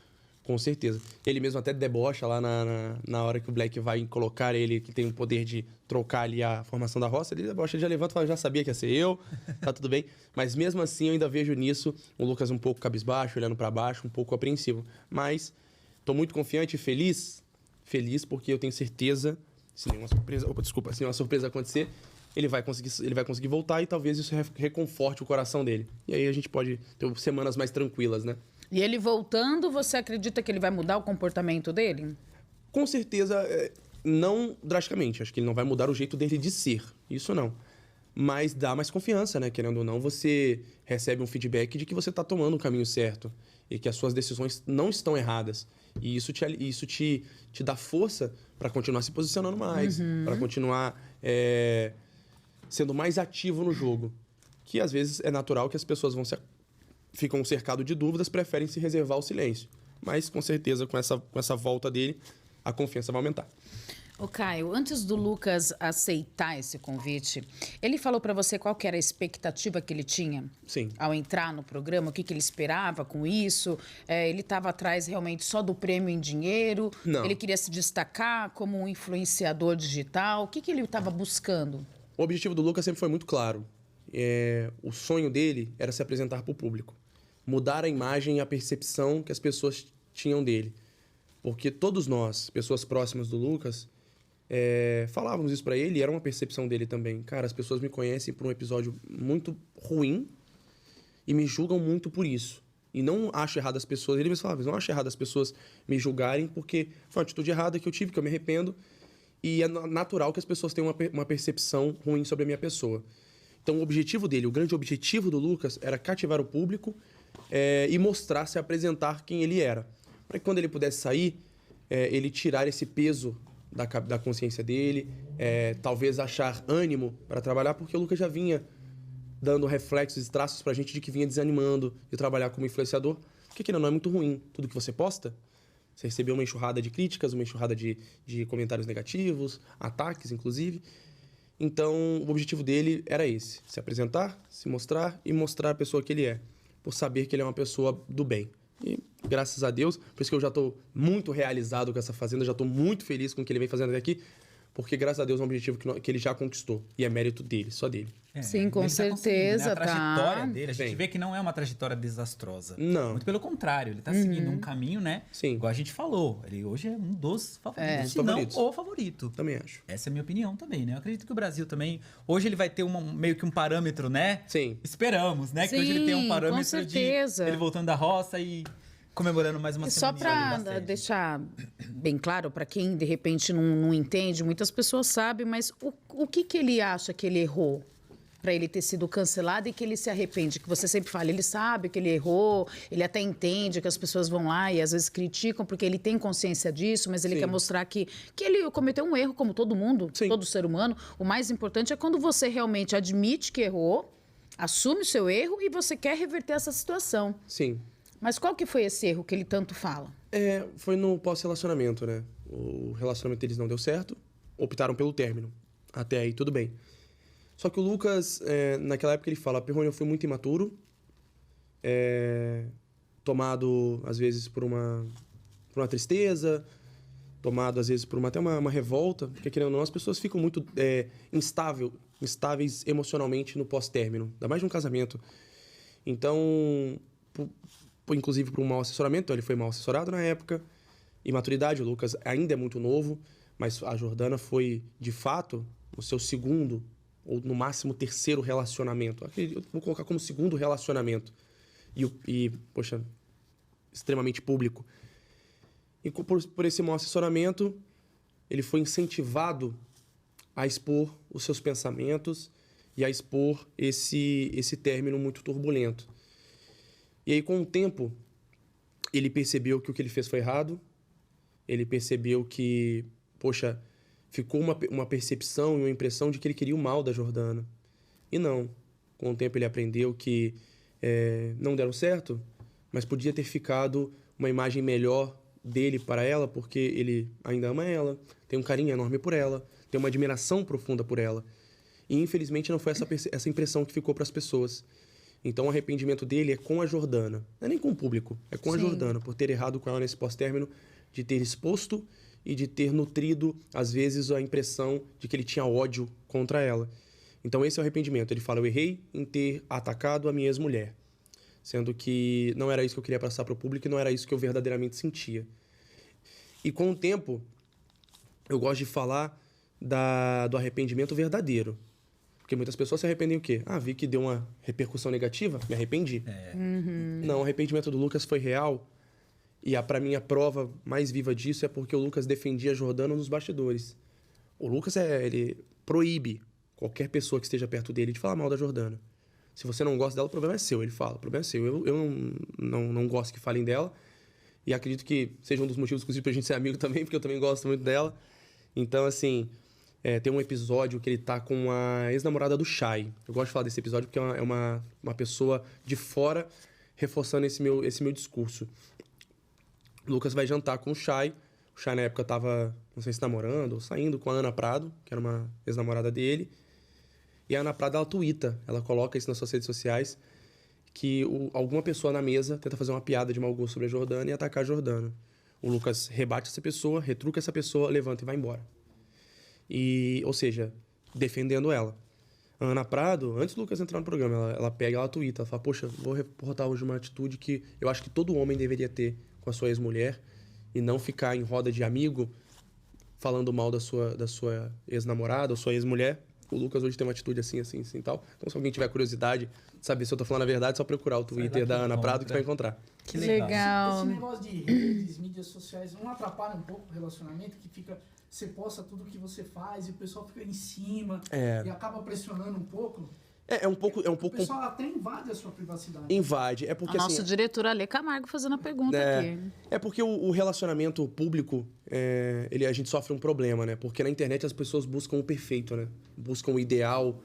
com certeza. Ele mesmo até debocha lá na hora que o Black vai colocar ele, que tem o poder de trocar ali a formação da roça. Ele debocha, ele já levanta e fala, já sabia que ia ser eu, tá tudo bem. Mas mesmo assim, eu ainda vejo nisso o Lucas um pouco cabisbaixo, olhando pra baixo, um pouco apreensivo. Mas tô muito confiante e feliz porque eu tenho certeza, se nenhuma surpresa acontecer, ele vai conseguir voltar e talvez isso reconforte o coração dele. E aí a gente pode ter semanas mais tranquilas, né? E ele voltando, você acredita que ele vai mudar o comportamento dele? Com certeza, não drasticamente. Acho que ele não vai mudar o jeito dele de ser. Isso não. Mas dá mais confiança, né? Querendo ou não, você recebe um feedback de que você está tomando o caminho certo e que as suas decisões não estão erradas. E isso te dá força para continuar se posicionando mais, para continuar sendo mais ativo no jogo. Que às vezes é natural que as pessoas ficam cercadas de dúvidas, preferem se reservar o silêncio. Mas com certeza com essa volta dele, a confiança vai aumentar. Ô Caio, antes do Lucas aceitar esse convite, ele falou pra você qual que era a expectativa que ele tinha? Sim. Ao entrar no programa, o que ele esperava com isso? Ele estava atrás realmente só do prêmio em dinheiro? Não. Ele queria se destacar como um influenciador digital? O que ele estava buscando? O objetivo do Lucas sempre foi muito claro. O sonho dele era se apresentar para o público. Mudar a imagem e a percepção que as pessoas tinham dele. Porque todos nós, pessoas próximas do Lucas, falávamos isso para ele e era uma percepção dele também. Cara, as pessoas me conhecem por um episódio muito ruim e me julgam muito por isso. E não acho errado as pessoas... Ele mesmo falava, não acho errado as pessoas me julgarem porque foi uma atitude errada que eu tive, que eu me arrependo. E é natural que as pessoas tenham uma percepção ruim sobre a minha pessoa. Então, o objetivo dele, o grande objetivo do Lucas era cativar o público e mostrar, se apresentar quem ele era. Para que quando ele pudesse sair, ele tirar esse peso da consciência dele, talvez achar ânimo para trabalhar, porque o Lucas já vinha dando reflexos e traços pra gente de que vinha desanimando de trabalhar como influenciador, porque não é muito ruim. Tudo que você posta, você recebeu uma enxurrada de críticas, uma enxurrada de comentários negativos, ataques, inclusive. Então, o objetivo dele era esse, se apresentar, se mostrar e mostrar a pessoa que ele é, por saber que ele é uma pessoa do bem. E, graças a Deus, por isso que eu já estou muito realizado com essa fazenda, já estou muito feliz com o que ele vem fazendo até aqui, porque, graças a Deus, é um objetivo que ele já conquistou. E é mérito dele, só dele. Sim, com certeza, tá? A trajetória tá. dele, a gente vê que não é uma trajetória desastrosa. Não. Muito pelo contrário, ele tá seguindo um caminho, né? Sim. Igual a gente falou, ele hoje é um dos favoritos, se favoritos. não o favorito. Também acho. Essa é a minha opinião também, né? Eu acredito que o Brasil também... Hoje ele vai ter meio que um parâmetro, né? Sim. Esperamos, né? Que hoje ele Sim, tenha um com parâmetro certeza. de ele voltando da roça e comemorando mais uma E só semana. para deixar bem claro, para quem de repente não entende, muitas pessoas sabem, mas o que ele acha que ele errou para ele ter sido cancelado e que ele se arrepende? Que você sempre fala, ele sabe que ele errou, ele até entende que as pessoas vão lá e às vezes criticam porque ele tem consciência disso, mas ele Sim. quer mostrar que ele cometeu um erro como todo mundo, Sim. todo ser humano. O mais importante é quando você realmente admite que errou, assume o seu erro e você quer reverter essa situação. Sim. Mas qual que foi esse erro que ele tanto fala? Foi no pós-relacionamento, né? O relacionamento deles não deu certo, optaram pelo término. Até aí, tudo bem. Só que o Lucas, naquela época, ele fala, Perrone, eu fui muito imaturo, tomado, às vezes, por uma tristeza, tomado, às vezes, por até uma revolta, porque, querendo ou não, as pessoas ficam muito instáveis emocionalmente no pós-término, ainda mais de um casamento. Então, inclusive por um mau assessoramento, então ele foi mal assessorado na época. Imaturidade, o Lucas ainda é muito novo, mas a Jordana foi, de fato, o seu segundo, ou no máximo terceiro relacionamento. Eu vou colocar como segundo relacionamento. Poxa, extremamente público. E por esse mau assessoramento, ele foi incentivado a expor os seus pensamentos e a expor esse término muito turbulento. E aí, com o tempo, ele percebeu que o que ele fez foi errado. Ele percebeu que, poxa, ficou uma percepção e uma impressão de que ele queria o mal da Jordana. E não. Com o tempo, ele aprendeu que não deram certo, mas podia ter ficado uma imagem melhor dele para ela, porque ele ainda ama ela, tem um carinho enorme por ela, tem uma admiração profunda por ela. E, infelizmente, não foi essa impressão que ficou para as pessoas. Então, o arrependimento dele é com a Jordana. Não é nem com o público, é com a Jordana, por ter errado com ela nesse pós-término, de ter exposto e de ter nutrido, às vezes, a impressão de que ele tinha ódio contra ela. Então, esse é o arrependimento. Ele fala, eu errei em ter atacado a minha ex-mulher. Sendo que não era isso que eu queria passar para o público e não era isso que eu verdadeiramente sentia. E com o tempo, eu gosto de falar do arrependimento verdadeiro. Porque muitas pessoas se arrependem o quê? Vi que deu uma repercussão negativa, me arrependi. Não, o arrependimento do Lucas foi real. E para mim a prova mais viva disso é porque o Lucas defendia a Jordana nos bastidores. O Lucas, ele proíbe qualquer pessoa que esteja perto dele de falar mal da Jordana. Se você não gosta dela, o problema é seu, ele fala. O problema é seu. Eu não gosto que falem dela. E acredito que seja um dos motivos, inclusive, pra gente ser amigo também, porque eu também gosto muito dela. Então, assim, tem um episódio que ele tá com a ex-namorada do Shai. Eu gosto de falar desse episódio porque é uma pessoa de fora reforçando esse meu discurso. O Lucas vai jantar com o Shai. O Shai, na época, tava, não sei se namorando ou saindo com a Ana Prado, que era uma ex-namorada dele. E a Ana Prado, ela tuita, ela coloca isso nas suas redes sociais, que alguma pessoa na mesa tenta fazer uma piada de mau gosto sobre a Jordana e atacar a Jordana. O Lucas rebate essa pessoa, retruca essa pessoa, levanta e vai embora. Ou seja, defendendo ela. A Ana Prado, antes do Lucas entrar no programa, ela pega, ela tuita, ela fala, poxa, vou reportar hoje uma atitude que eu acho que todo homem deveria ter com a sua ex-mulher e não ficar em roda de amigo falando mal da sua ex-namorada ou sua ex-mulher. O Lucas hoje tem uma atitude assim e tal. Então, se alguém tiver curiosidade de saber se eu tô falando a verdade, é só procurar o Twitter da Ana Prado que vai encontrar. Que legal. Esse negócio de redes, mídias sociais, não atrapalha um pouco o relacionamento, que fica... Você posta tudo que você faz e o pessoal fica em cima e acaba pressionando um pouco. Um pouco... O pessoal até invade a sua privacidade. Invade. É porque, O nosso diretor Ale Camargo fazendo a pergunta aqui. É porque o relacionamento público, a gente sofre um problema, né? Porque na internet as pessoas buscam o perfeito, né? Buscam o ideal,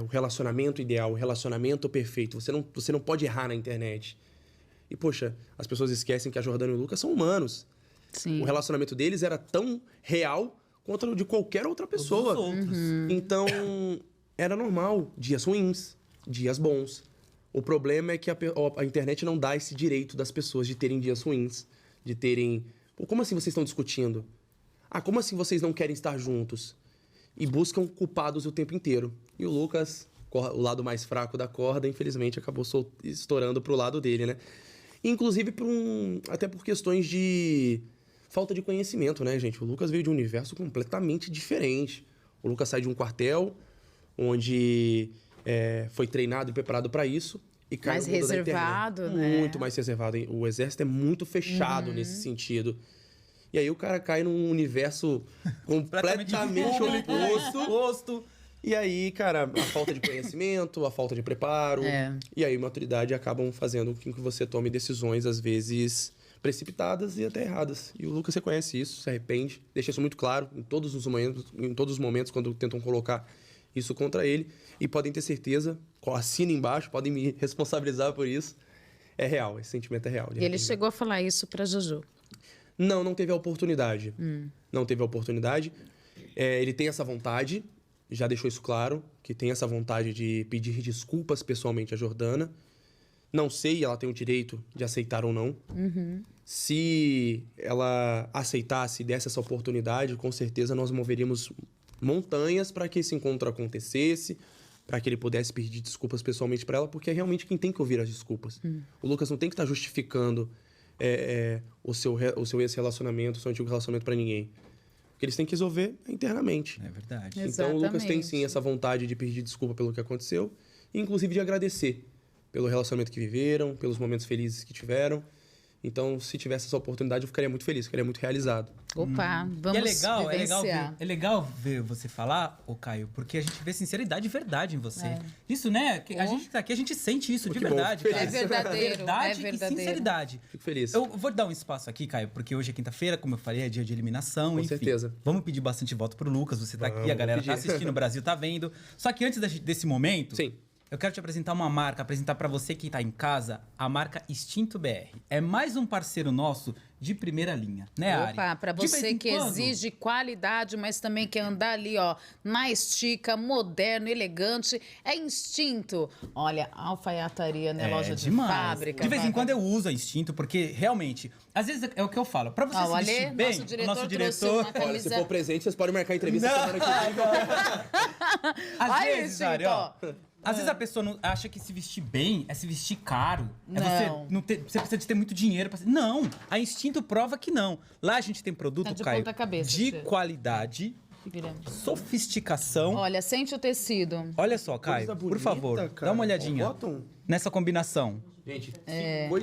o relacionamento ideal, o relacionamento perfeito. Você não pode errar na internet. E, poxa, as pessoas esquecem que a Jordana e o Lucas são humanos. Sim. O relacionamento deles era tão real quanto o de qualquer outra pessoa. Então, era normal. Dias ruins, dias bons. O problema é que a internet não dá esse direito das pessoas de terem dias ruins. De terem... Pô, como assim vocês estão discutindo? Como assim vocês não querem estar juntos? E buscam culpados o tempo inteiro. E o Lucas, o lado mais fraco da corda, infelizmente, acabou estourando pro lado dele, né? Inclusive até por questões de falta de conhecimento, né, gente? O Lucas veio de um universo completamente diferente. O Lucas sai de um quartel onde foi treinado e preparado para isso e cai mais no mundo reservado, da internet. né? Muito mais reservado. O exército é muito fechado nesse sentido. E aí o cara cai num universo completamente oposto. E aí, cara, a falta de conhecimento, a falta de preparo e a imaturidade acabam fazendo com que você tome decisões, às vezes, precipitadas e até erradas. E o Lucas reconhece isso, se arrepende, deixa isso muito claro em todos os momentos quando tentam colocar isso contra ele. E podem ter certeza, assina embaixo, podem me responsabilizar por isso. É real, esse sentimento é real. E ele chegou a falar isso pra Jojo? Não teve a oportunidade. Não teve a oportunidade. Ele tem essa vontade, já deixou isso claro, que tem essa vontade de pedir desculpas pessoalmente à Jordana. Não sei, ela tem o direito de aceitar ou não. Se ela aceitasse e desse essa oportunidade, com certeza nós moveríamos montanhas para que esse encontro acontecesse, para que ele pudesse pedir desculpas pessoalmente para ela, porque é realmente quem tem que ouvir as desculpas. O Lucas não tem que estar justificando o seu ex-relacionamento, o seu antigo relacionamento para ninguém. O que eles têm que resolver é internamente. É verdade. Então o Lucas tem sim essa vontade de pedir desculpa pelo que aconteceu, e inclusive de agradecer pelo relacionamento que viveram, pelos momentos felizes que tiveram. Então, se tivesse essa oportunidade, eu ficaria muito feliz, ficaria muito realizado. Opa, vamos vivenciar. É legal ver você falar, ô Caio, porque a gente vê sinceridade e verdade em você. Isso, né? A gente tá aqui, a gente sente isso de verdade. Bom, cara. É verdadeiro, Verdade é verdadeiro. e sinceridade. Fico feliz. Eu vou dar um espaço aqui, Caio, porque hoje é quinta-feira, como eu falei, é dia de eliminação. Com certeza. Vamos pedir bastante voto pro Lucas, você tá aqui, a galera tá assistindo, o Brasil tá vendo. Só que antes desse momento... Sim. Eu quero te apresentar uma marca, apresentar para você que tá em casa, a marca Instinto BR. É mais um parceiro nosso de primeira linha, né, Ari? Opa, para você que exige qualidade, mas também quer andar ali, ó, na estica, moderno, elegante, é Instinto. Olha, alfaiataria, né, loja de fábrica. De vez em quando eu uso a Instinto, porque realmente, às vezes é o que eu falo, para você se vestir bem, nosso diretor uma camisa... Olha, se for presente, vocês podem marcar a entrevista semana que vem. Às vezes, Ari, ó... Às vezes a pessoa não acha que se vestir bem é se vestir caro. Você precisa de ter muito dinheiro pra... Não, a Instinto prova que não. Lá a gente tem produto, Caio, de qualidade, sofisticação. Olha, sente o tecido. Olha só, Caio, Coisa por bonita, favor, cara. dá uma olhadinha Botam. nessa combinação. Gente,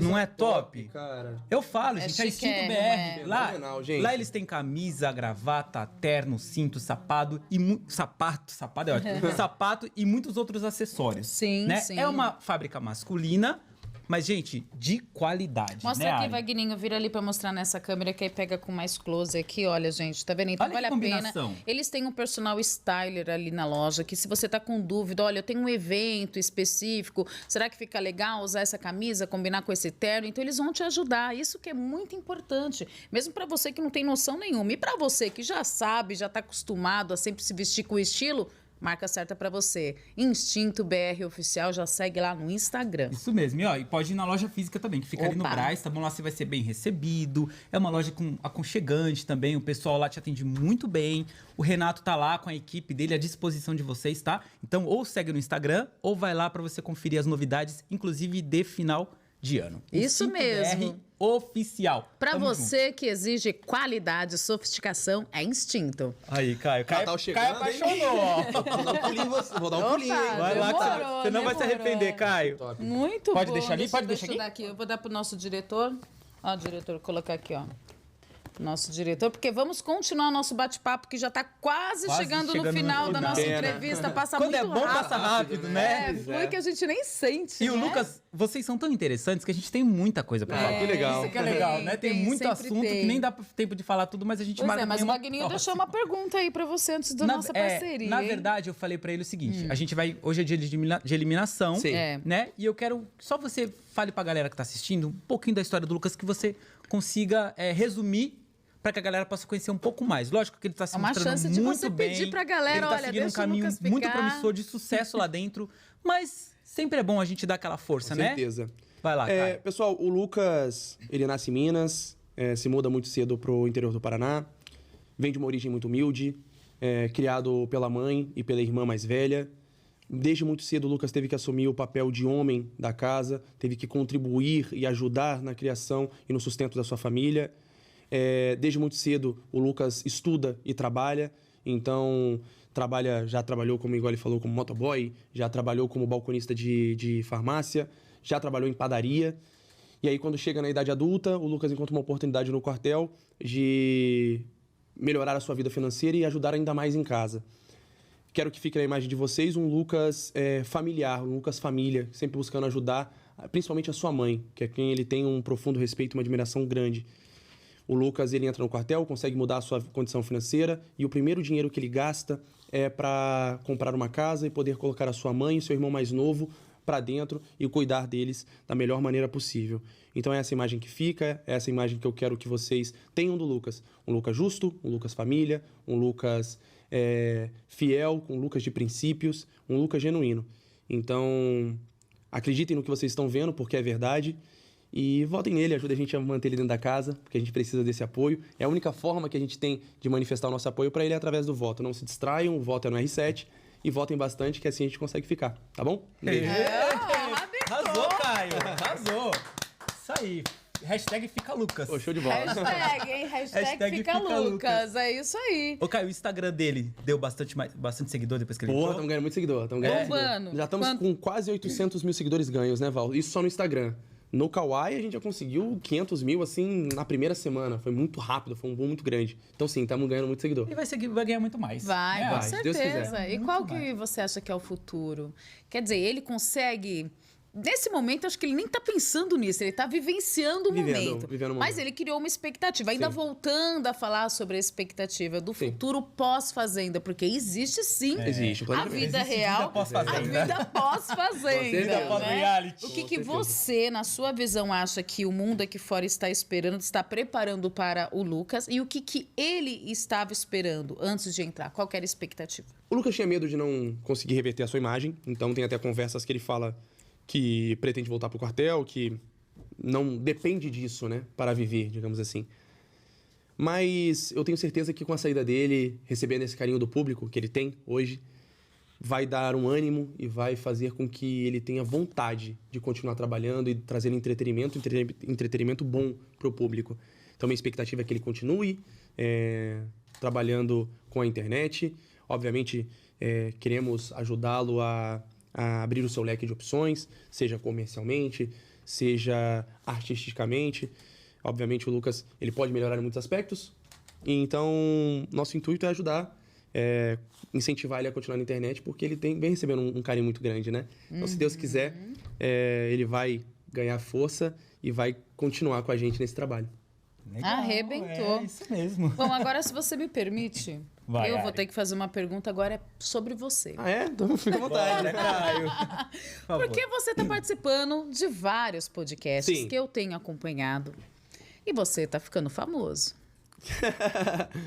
Não é top? cara. Eu falo, gente, a Instinto chiquérrimo, BR. Fenomenal, gente. Lá eles têm camisa, gravata, terno, cinto, sapato e sapato é ótimo. Sapato e muitos outros acessórios. Sim, né? sim. É uma fábrica masculina, Mas, gente, de qualidade, Mostra né, aqui, Ari? Vagninho, vira ali pra mostrar nessa câmera que aí pega com mais close aqui, olha, gente, tá vendo? Então Olha vale que a pena. combinação. Eles têm um personal styler ali na loja, que se você tá com dúvida, olha, eu tenho um evento específico, será que fica legal usar essa camisa, combinar com esse terno? Então eles vão te ajudar, isso que é muito importante, mesmo pra você que não tem noção nenhuma. E pra você que já sabe, já tá acostumado a sempre se vestir com estilo, marca certa pra você. Instinto BR Oficial, já segue lá no Instagram. Isso mesmo, e pode ir na loja física também, que fica ali no Opa. Brás, tá bom? Lá você vai ser bem recebido, é uma loja aconchegante também, o pessoal lá te atende muito bem, o Renato tá lá com a equipe dele à disposição de vocês, tá? Então ou segue no Instagram, ou vai lá pra você conferir as novidades, inclusive de final de ano. Isso Instinto mesmo. BR Oficial. Pra Tamo você que exige qualidade, sofisticação, é instinto. junto. Aí, Caio. Natal chegando, apaixonou, ó. Vou dar um pulinho em você. Vou dar um pulinho, hein? Vai lá, Caio. Demorou, Você não vai se demorou. arrepender, Caio. Top. Muito Pode bom. deixar ali? Pode deixar eu dar aqui. Eu vou dar pro nosso diretor. Ó, diretor, vou colocar aqui, ó. Nosso diretor, porque vamos continuar nosso bate-papo, que já tá quase chegando no final da nossa Pena. entrevista. Passa Quando muito é bom, rápido. passa rápido, né? É, foi que a gente nem sente, E o né? Lucas, vocês são tão interessantes que a gente tem muita coisa pra falar. que legal. Isso que é legal, né? Tem muito sempre assunto tem. que nem dá tempo de falar tudo, mas a gente Pois marca é, mas o uma Magninho próxima. deixou uma pergunta aí pra você antes da nossa parceria. Na hein? verdade, eu falei pra ele o seguinte: a gente vai. Hoje é dia de eliminação, Sim. É. né? E eu quero só você fale pra galera que tá assistindo um pouquinho da história do Lucas, que você consiga resumir pra que a galera possa conhecer um pouco mais. Lógico que ele tá se É uma mostrando chance de muito você bem. pedir pra galera, ele tá olha, seguindo um deixa o caminho Lucas muito ficar. promissor de sucesso lá dentro, mas sempre é bom a gente dar aquela força, Com né? certeza. Vai lá, Caio. Pessoal, o Lucas, ele nasce em Minas, se muda muito cedo pro interior do Paraná, vem de uma origem muito humilde, criado pela mãe e pela irmã mais velha. Desde muito cedo, o Lucas teve que assumir o papel de homem da casa, teve que contribuir e ajudar na criação e no sustento da sua família. Desde muito cedo, o Lucas estuda e trabalha, então já trabalhou, como igual ele falou, como motoboy, já trabalhou como balconista de farmácia, já trabalhou em padaria. E aí, quando chega na idade adulta, o Lucas encontra uma oportunidade no quartel de melhorar a sua vida financeira e ajudar ainda mais em casa. Quero que fique na imagem de vocês um Lucas familiar, um Lucas família, sempre buscando ajudar, principalmente a sua mãe, que é quem ele tem um profundo respeito e uma admiração grande. O Lucas, ele entra no quartel, consegue mudar a sua condição financeira e o primeiro dinheiro que ele gasta é para comprar uma casa e poder colocar a sua mãe e seu irmão mais novo para dentro e cuidar deles da melhor maneira possível. Então é essa imagem que fica, é essa imagem que eu quero que vocês tenham do Lucas. Um Lucas justo, um Lucas família, um Lucas fiel, um Lucas de princípios, um Lucas genuíno. Então, acreditem no que vocês estão vendo, porque é verdade. E votem nele, ajuda a gente a manter ele dentro da casa, porque a gente precisa desse apoio. É a única forma que a gente tem de manifestar o nosso apoio para ele é através do voto. Não se distraiam, o voto é no R7 e votem bastante, que assim a gente consegue ficar, tá bom? Um beijo. Arrasou, Caio. Arrasou. Isso aí. Hashtag fica Lucas. Ô, show de bola. Hashtag, hein? Hashtag fica Lucas. É isso aí. Ô, Caio, o Instagram dele deu bastante seguidor depois que ele Porra, entrou? estamos ganhando muito seguidor. Bombando. Já estamos com quase 800 mil seguidores ganhos, né, Val? Isso só no Instagram. No Kawaii, a gente já conseguiu 500 mil, assim, na primeira semana. Foi muito rápido, foi um boom muito grande. Então, sim, estamos ganhando muito seguidor. Ele vai ganhar muito mais. Vai, né? com Vai, se Deus certeza. quiser. E Muito qual que mais. você acha que é o futuro? Quer dizer, ele consegue... Nesse momento, acho que ele nem tá pensando nisso, ele tá vivenciando o momento. vivendo o Mas momento. ele criou uma expectativa, ainda Sim. voltando a falar sobre a expectativa do Sim. futuro pós-fazenda, porque existe sim Existe, a planejamento. vida Existe real, vida pós-fazenda. a vida pós-fazenda. Vida pós-reality. O que Com certeza. você, na sua visão, acha que o mundo aqui fora está esperando, está preparando para o Lucas e o que ele estava esperando antes de entrar? Qual que era a expectativa? O Lucas tinha medo de não conseguir reverter a sua imagem, então tem até conversas que ele fala que pretende voltar pro quartel, que não depende disso, né, para viver, digamos assim. Mas eu tenho certeza que com a saída dele, recebendo esse carinho do público que ele tem hoje, vai dar um ânimo e vai fazer com que ele tenha vontade de continuar trabalhando e trazer entretenimento bom pro público. Então, minha expectativa é que ele continue trabalhando com a internet. Obviamente, queremos ajudá-lo a abrir o seu leque de opções, seja comercialmente, seja artisticamente. Obviamente, o Lucas ele pode melhorar em muitos aspectos. Então, nosso intuito é ajudar, incentivar ele a continuar na internet, porque ele vem recebendo um carinho muito grande, né? Então, se Deus quiser, ele vai ganhar força e vai continuar com a gente nesse trabalho. Legal, Arrebentou. É isso mesmo. Bom, agora se você me permite, Vai, eu vou Ari. ter que fazer uma pergunta agora sobre você. Ah, é? Então fica à vontade. Bora, Caio. Por favor. Porque você está participando de vários podcasts Sim. que eu tenho acompanhado. E você está ficando famoso.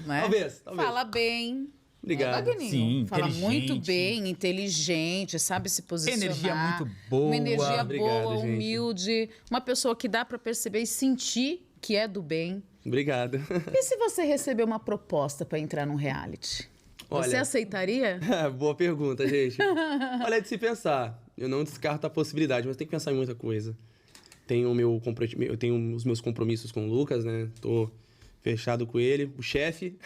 Né? Talvez. Fala bem. Obrigado. Wagninho? Sim, Fala inteligente. muito bem, inteligente, sabe se posicionar. Energia muito boa. Uma energia Obrigado, boa, gente. humilde. Uma pessoa que dá para perceber e sentir que é do bem. Obrigado. E se você receber uma proposta para entrar num reality? Você Olha. aceitaria? Boa pergunta, gente. Olha, é de se pensar. Eu não descarto a possibilidade, mas tem que pensar em muita coisa. Eu tenho os meus compromissos com o Lucas, né? Tô fechado com ele, o chefe.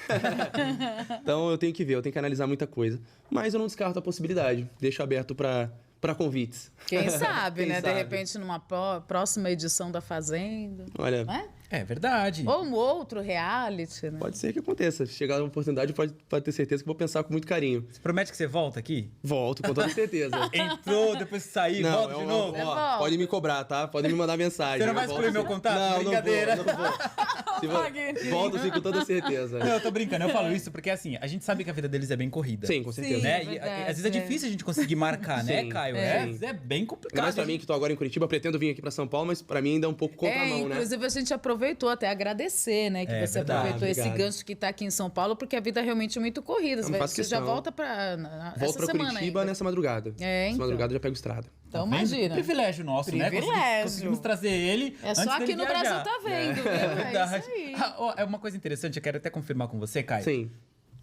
Então eu tenho que ver, eu tenho que analisar muita coisa. Mas eu não descarto a possibilidade. Deixo aberto para convites. Quem sabe, Quem né? sabe? De repente, numa próxima edição da Fazenda. Olha, Né? É verdade. Ou um outro reality, né? pode ser que aconteça. Se chegar uma oportunidade, pode ter certeza que vou pensar com muito carinho. Você promete que você volta aqui? Volto, com toda certeza. Entrou, depois sair, volta de novo? Você volta. Pode me cobrar, tá? Pode me mandar mensagem. Você não vai Eu excluir volto meu sim. contato? Não, Brincadeira. não vou. Se Wagner. volto sim, com toda certeza. Não, eu tô brincando. Eu falo isso porque, assim, a gente sabe que a vida deles é bem corrida. Sim, com certeza. Né? E, verdade, às vezes é difícil a gente conseguir marcar, né, Sim, Caio? sim. É bem Ainda complicado. mais pra mim, que tô agora em Curitiba, pretendo vir aqui pra São Paulo, mas pra mim ainda é um pouco contramão, né? Inclusive a gente aproveitou até agradecer, né? Que É, você verdade, aproveitou esse obrigado. gancho que tá aqui em São Paulo, porque a vida é realmente muito corrida. Não faço Você já questão. volta pra Volto essa pra semana Curitiba ainda. nessa madrugada. É, Essa então. madrugada eu já pego estrada. Então Tá vendo? imagina. Privilégio nosso, né? Privilégio. Conseguimos trazer ele. É só antes aqui dele no Brasil viajar. tá vendo, viu? É É verdade. isso aí. É uma coisa interessante, eu quero até confirmar com você, Caio. Sim,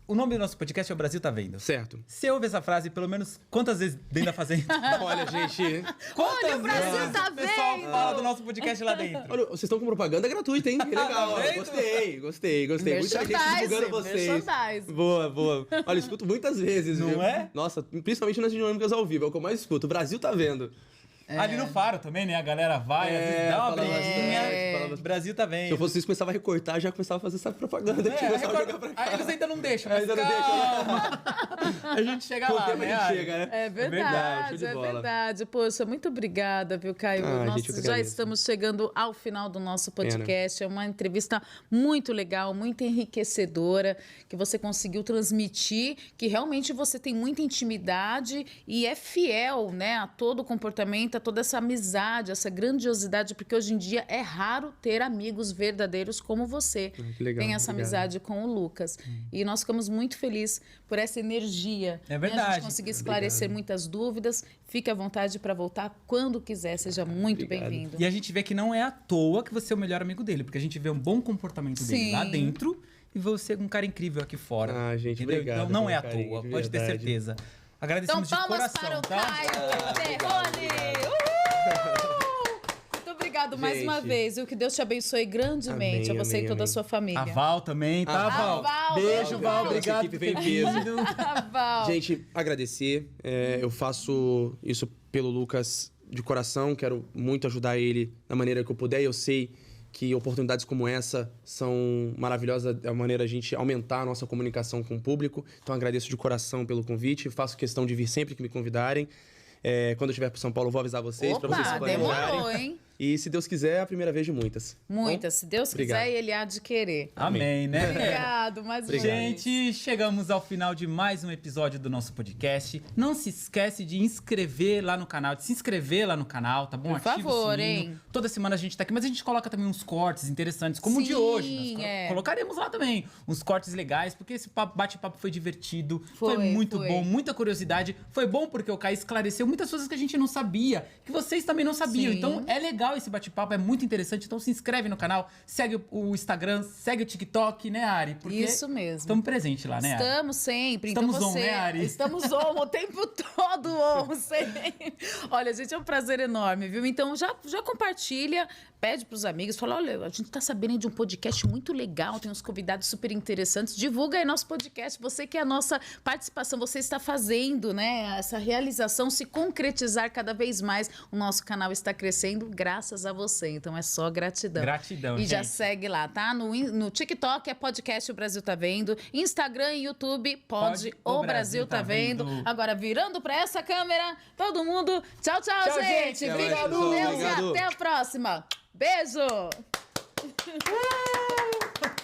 O nome do nosso podcast é O Brasil Tá Vendo. certo. Você ouve essa frase pelo menos quantas vezes dentro da Fazenda? Olha, gente... Quantas Olha, o Brasil vezes tá o pessoal vendo! fala do nosso podcast lá dentro? Olha, vocês estão com propaganda gratuita, hein? Que legal. Tá vendo? Gostei. Muita gente divulgando vocês. Merchandising. Boa. Olha, eu escuto muitas vezes, Não viu? é? Nossa, principalmente nas dinâmicas ao vivo, é o que eu mais escuto. O Brasil tá vendo. Ali no Faro também, né? A galera vai, às vezes dá uma fala briguinha. bastante, fala O Brasil tá vendo. Se eu fosse isso, começava a recortar, já começava a fazer essa propaganda. É, que começava a recorda- jogar pra cá. Aí eles ainda não deixam, mas Ainda não deixam, calma. A gente chega Com o lá, tempo né, a gente Ari? chega, né? É show verdade, de é bola. verdade. Poxa, muito obrigada, viu, Caio? Ah, Nós gente, eu que já agradeço. estamos chegando ao final do nosso podcast. É uma entrevista muito legal, muito enriquecedora, que você conseguiu transmitir, que realmente você tem muita intimidade e é fiel, né, a todo o comportamento, a toda essa amizade, essa grandiosidade, porque hoje em dia é raro ter amigos verdadeiros como você. Que legal, Tem essa obrigado. amizade com o Lucas. E nós ficamos muito felizes por essa energia. É né? A verdade. gente conseguir esclarecer muitas dúvidas. Fique à vontade para voltar quando quiser. Seja muito Obrigado. bem-vindo. E a gente vê que não é à toa que você é o melhor amigo dele, porque a gente vê um bom comportamento dele Sim. lá dentro e você é um cara incrível aqui fora. Ah, gente, entendeu? obrigado Então não pelo é à carinho, toa, de pode ter verdade. certeza. Então, Agradecemos de palmas coração, para o tá? Caio Terrone! Uhul! Muito obrigado mais Gente. uma vez. E que Deus te abençoe grandemente, Amém, a você amém, e toda a amém. sua família. A Val também, tá, A Val? Val, Beijo, beijo, Val. Val. Obrigado Nossa por equipe ter vem peso. vindo. Val. Gente, agradecer. Eu faço isso pelo Lucas de coração. Quero muito ajudar ele da maneira que eu puder. Eu sei que oportunidades como essa são maravilhosas. É uma maneira a gente aumentar a nossa comunicação com o público. Então, agradeço de coração pelo convite. Faço questão de vir sempre que me convidarem. Quando eu estiver para São Paulo, eu vou avisar vocês, para vocês se Opa, planejarem. demorou, hein? E, se Deus quiser, é a primeira vez de muitas. Muitas. Se Deus quiser, Obrigado. ele há de querer. Amém, né? Obrigado, mais uma vez. Gente, chegamos ao final de mais um episódio do nosso podcast. Não se esquece de inscrever lá no canal, de se inscrever lá no canal, tá bom? Por Ativa favor, o sininho. hein? Toda semana a gente tá aqui, mas a gente coloca também uns cortes interessantes, como o de Sim, hoje. Nós é. colocaremos lá também uns cortes legais, porque esse bate-papo foi divertido, foi Foi, muito foi. bom, muita curiosidade. Foi bom porque o Caio esclareceu muitas coisas que a gente não sabia, que vocês também não sabiam. Sim. Então é legal esse bate-papo, é muito interessante. Então se inscreve no canal, segue o Instagram, segue o TikTok, né, Ari? Porque Isso mesmo. estamos presentes lá, né, Ari? Estamos sempre. Estamos então on, você... né, Ari? Estamos on o tempo todo on, sempre. Olha, gente, é um prazer enorme, viu? Então já compartilha, pede pros amigos, fala, olha, a gente tá sabendo de um podcast muito legal, tem uns convidados super interessantes, divulga aí nosso podcast, você que é a nossa participação, você está fazendo, né, essa realização se concretizar cada vez mais, o nosso canal está crescendo, graças graças a você. Então é só gratidão. Gratidão, E já gente. segue lá, tá? No TikTok é podcast O Brasil Tá Vendo. Instagram e YouTube pode O Brasil Tá Vendo. Agora, virando pra essa câmera, todo mundo, tchau, Tchau, gente. gente. Fica Obrigado. com Deus e Obrigado. até a próxima. Beijo!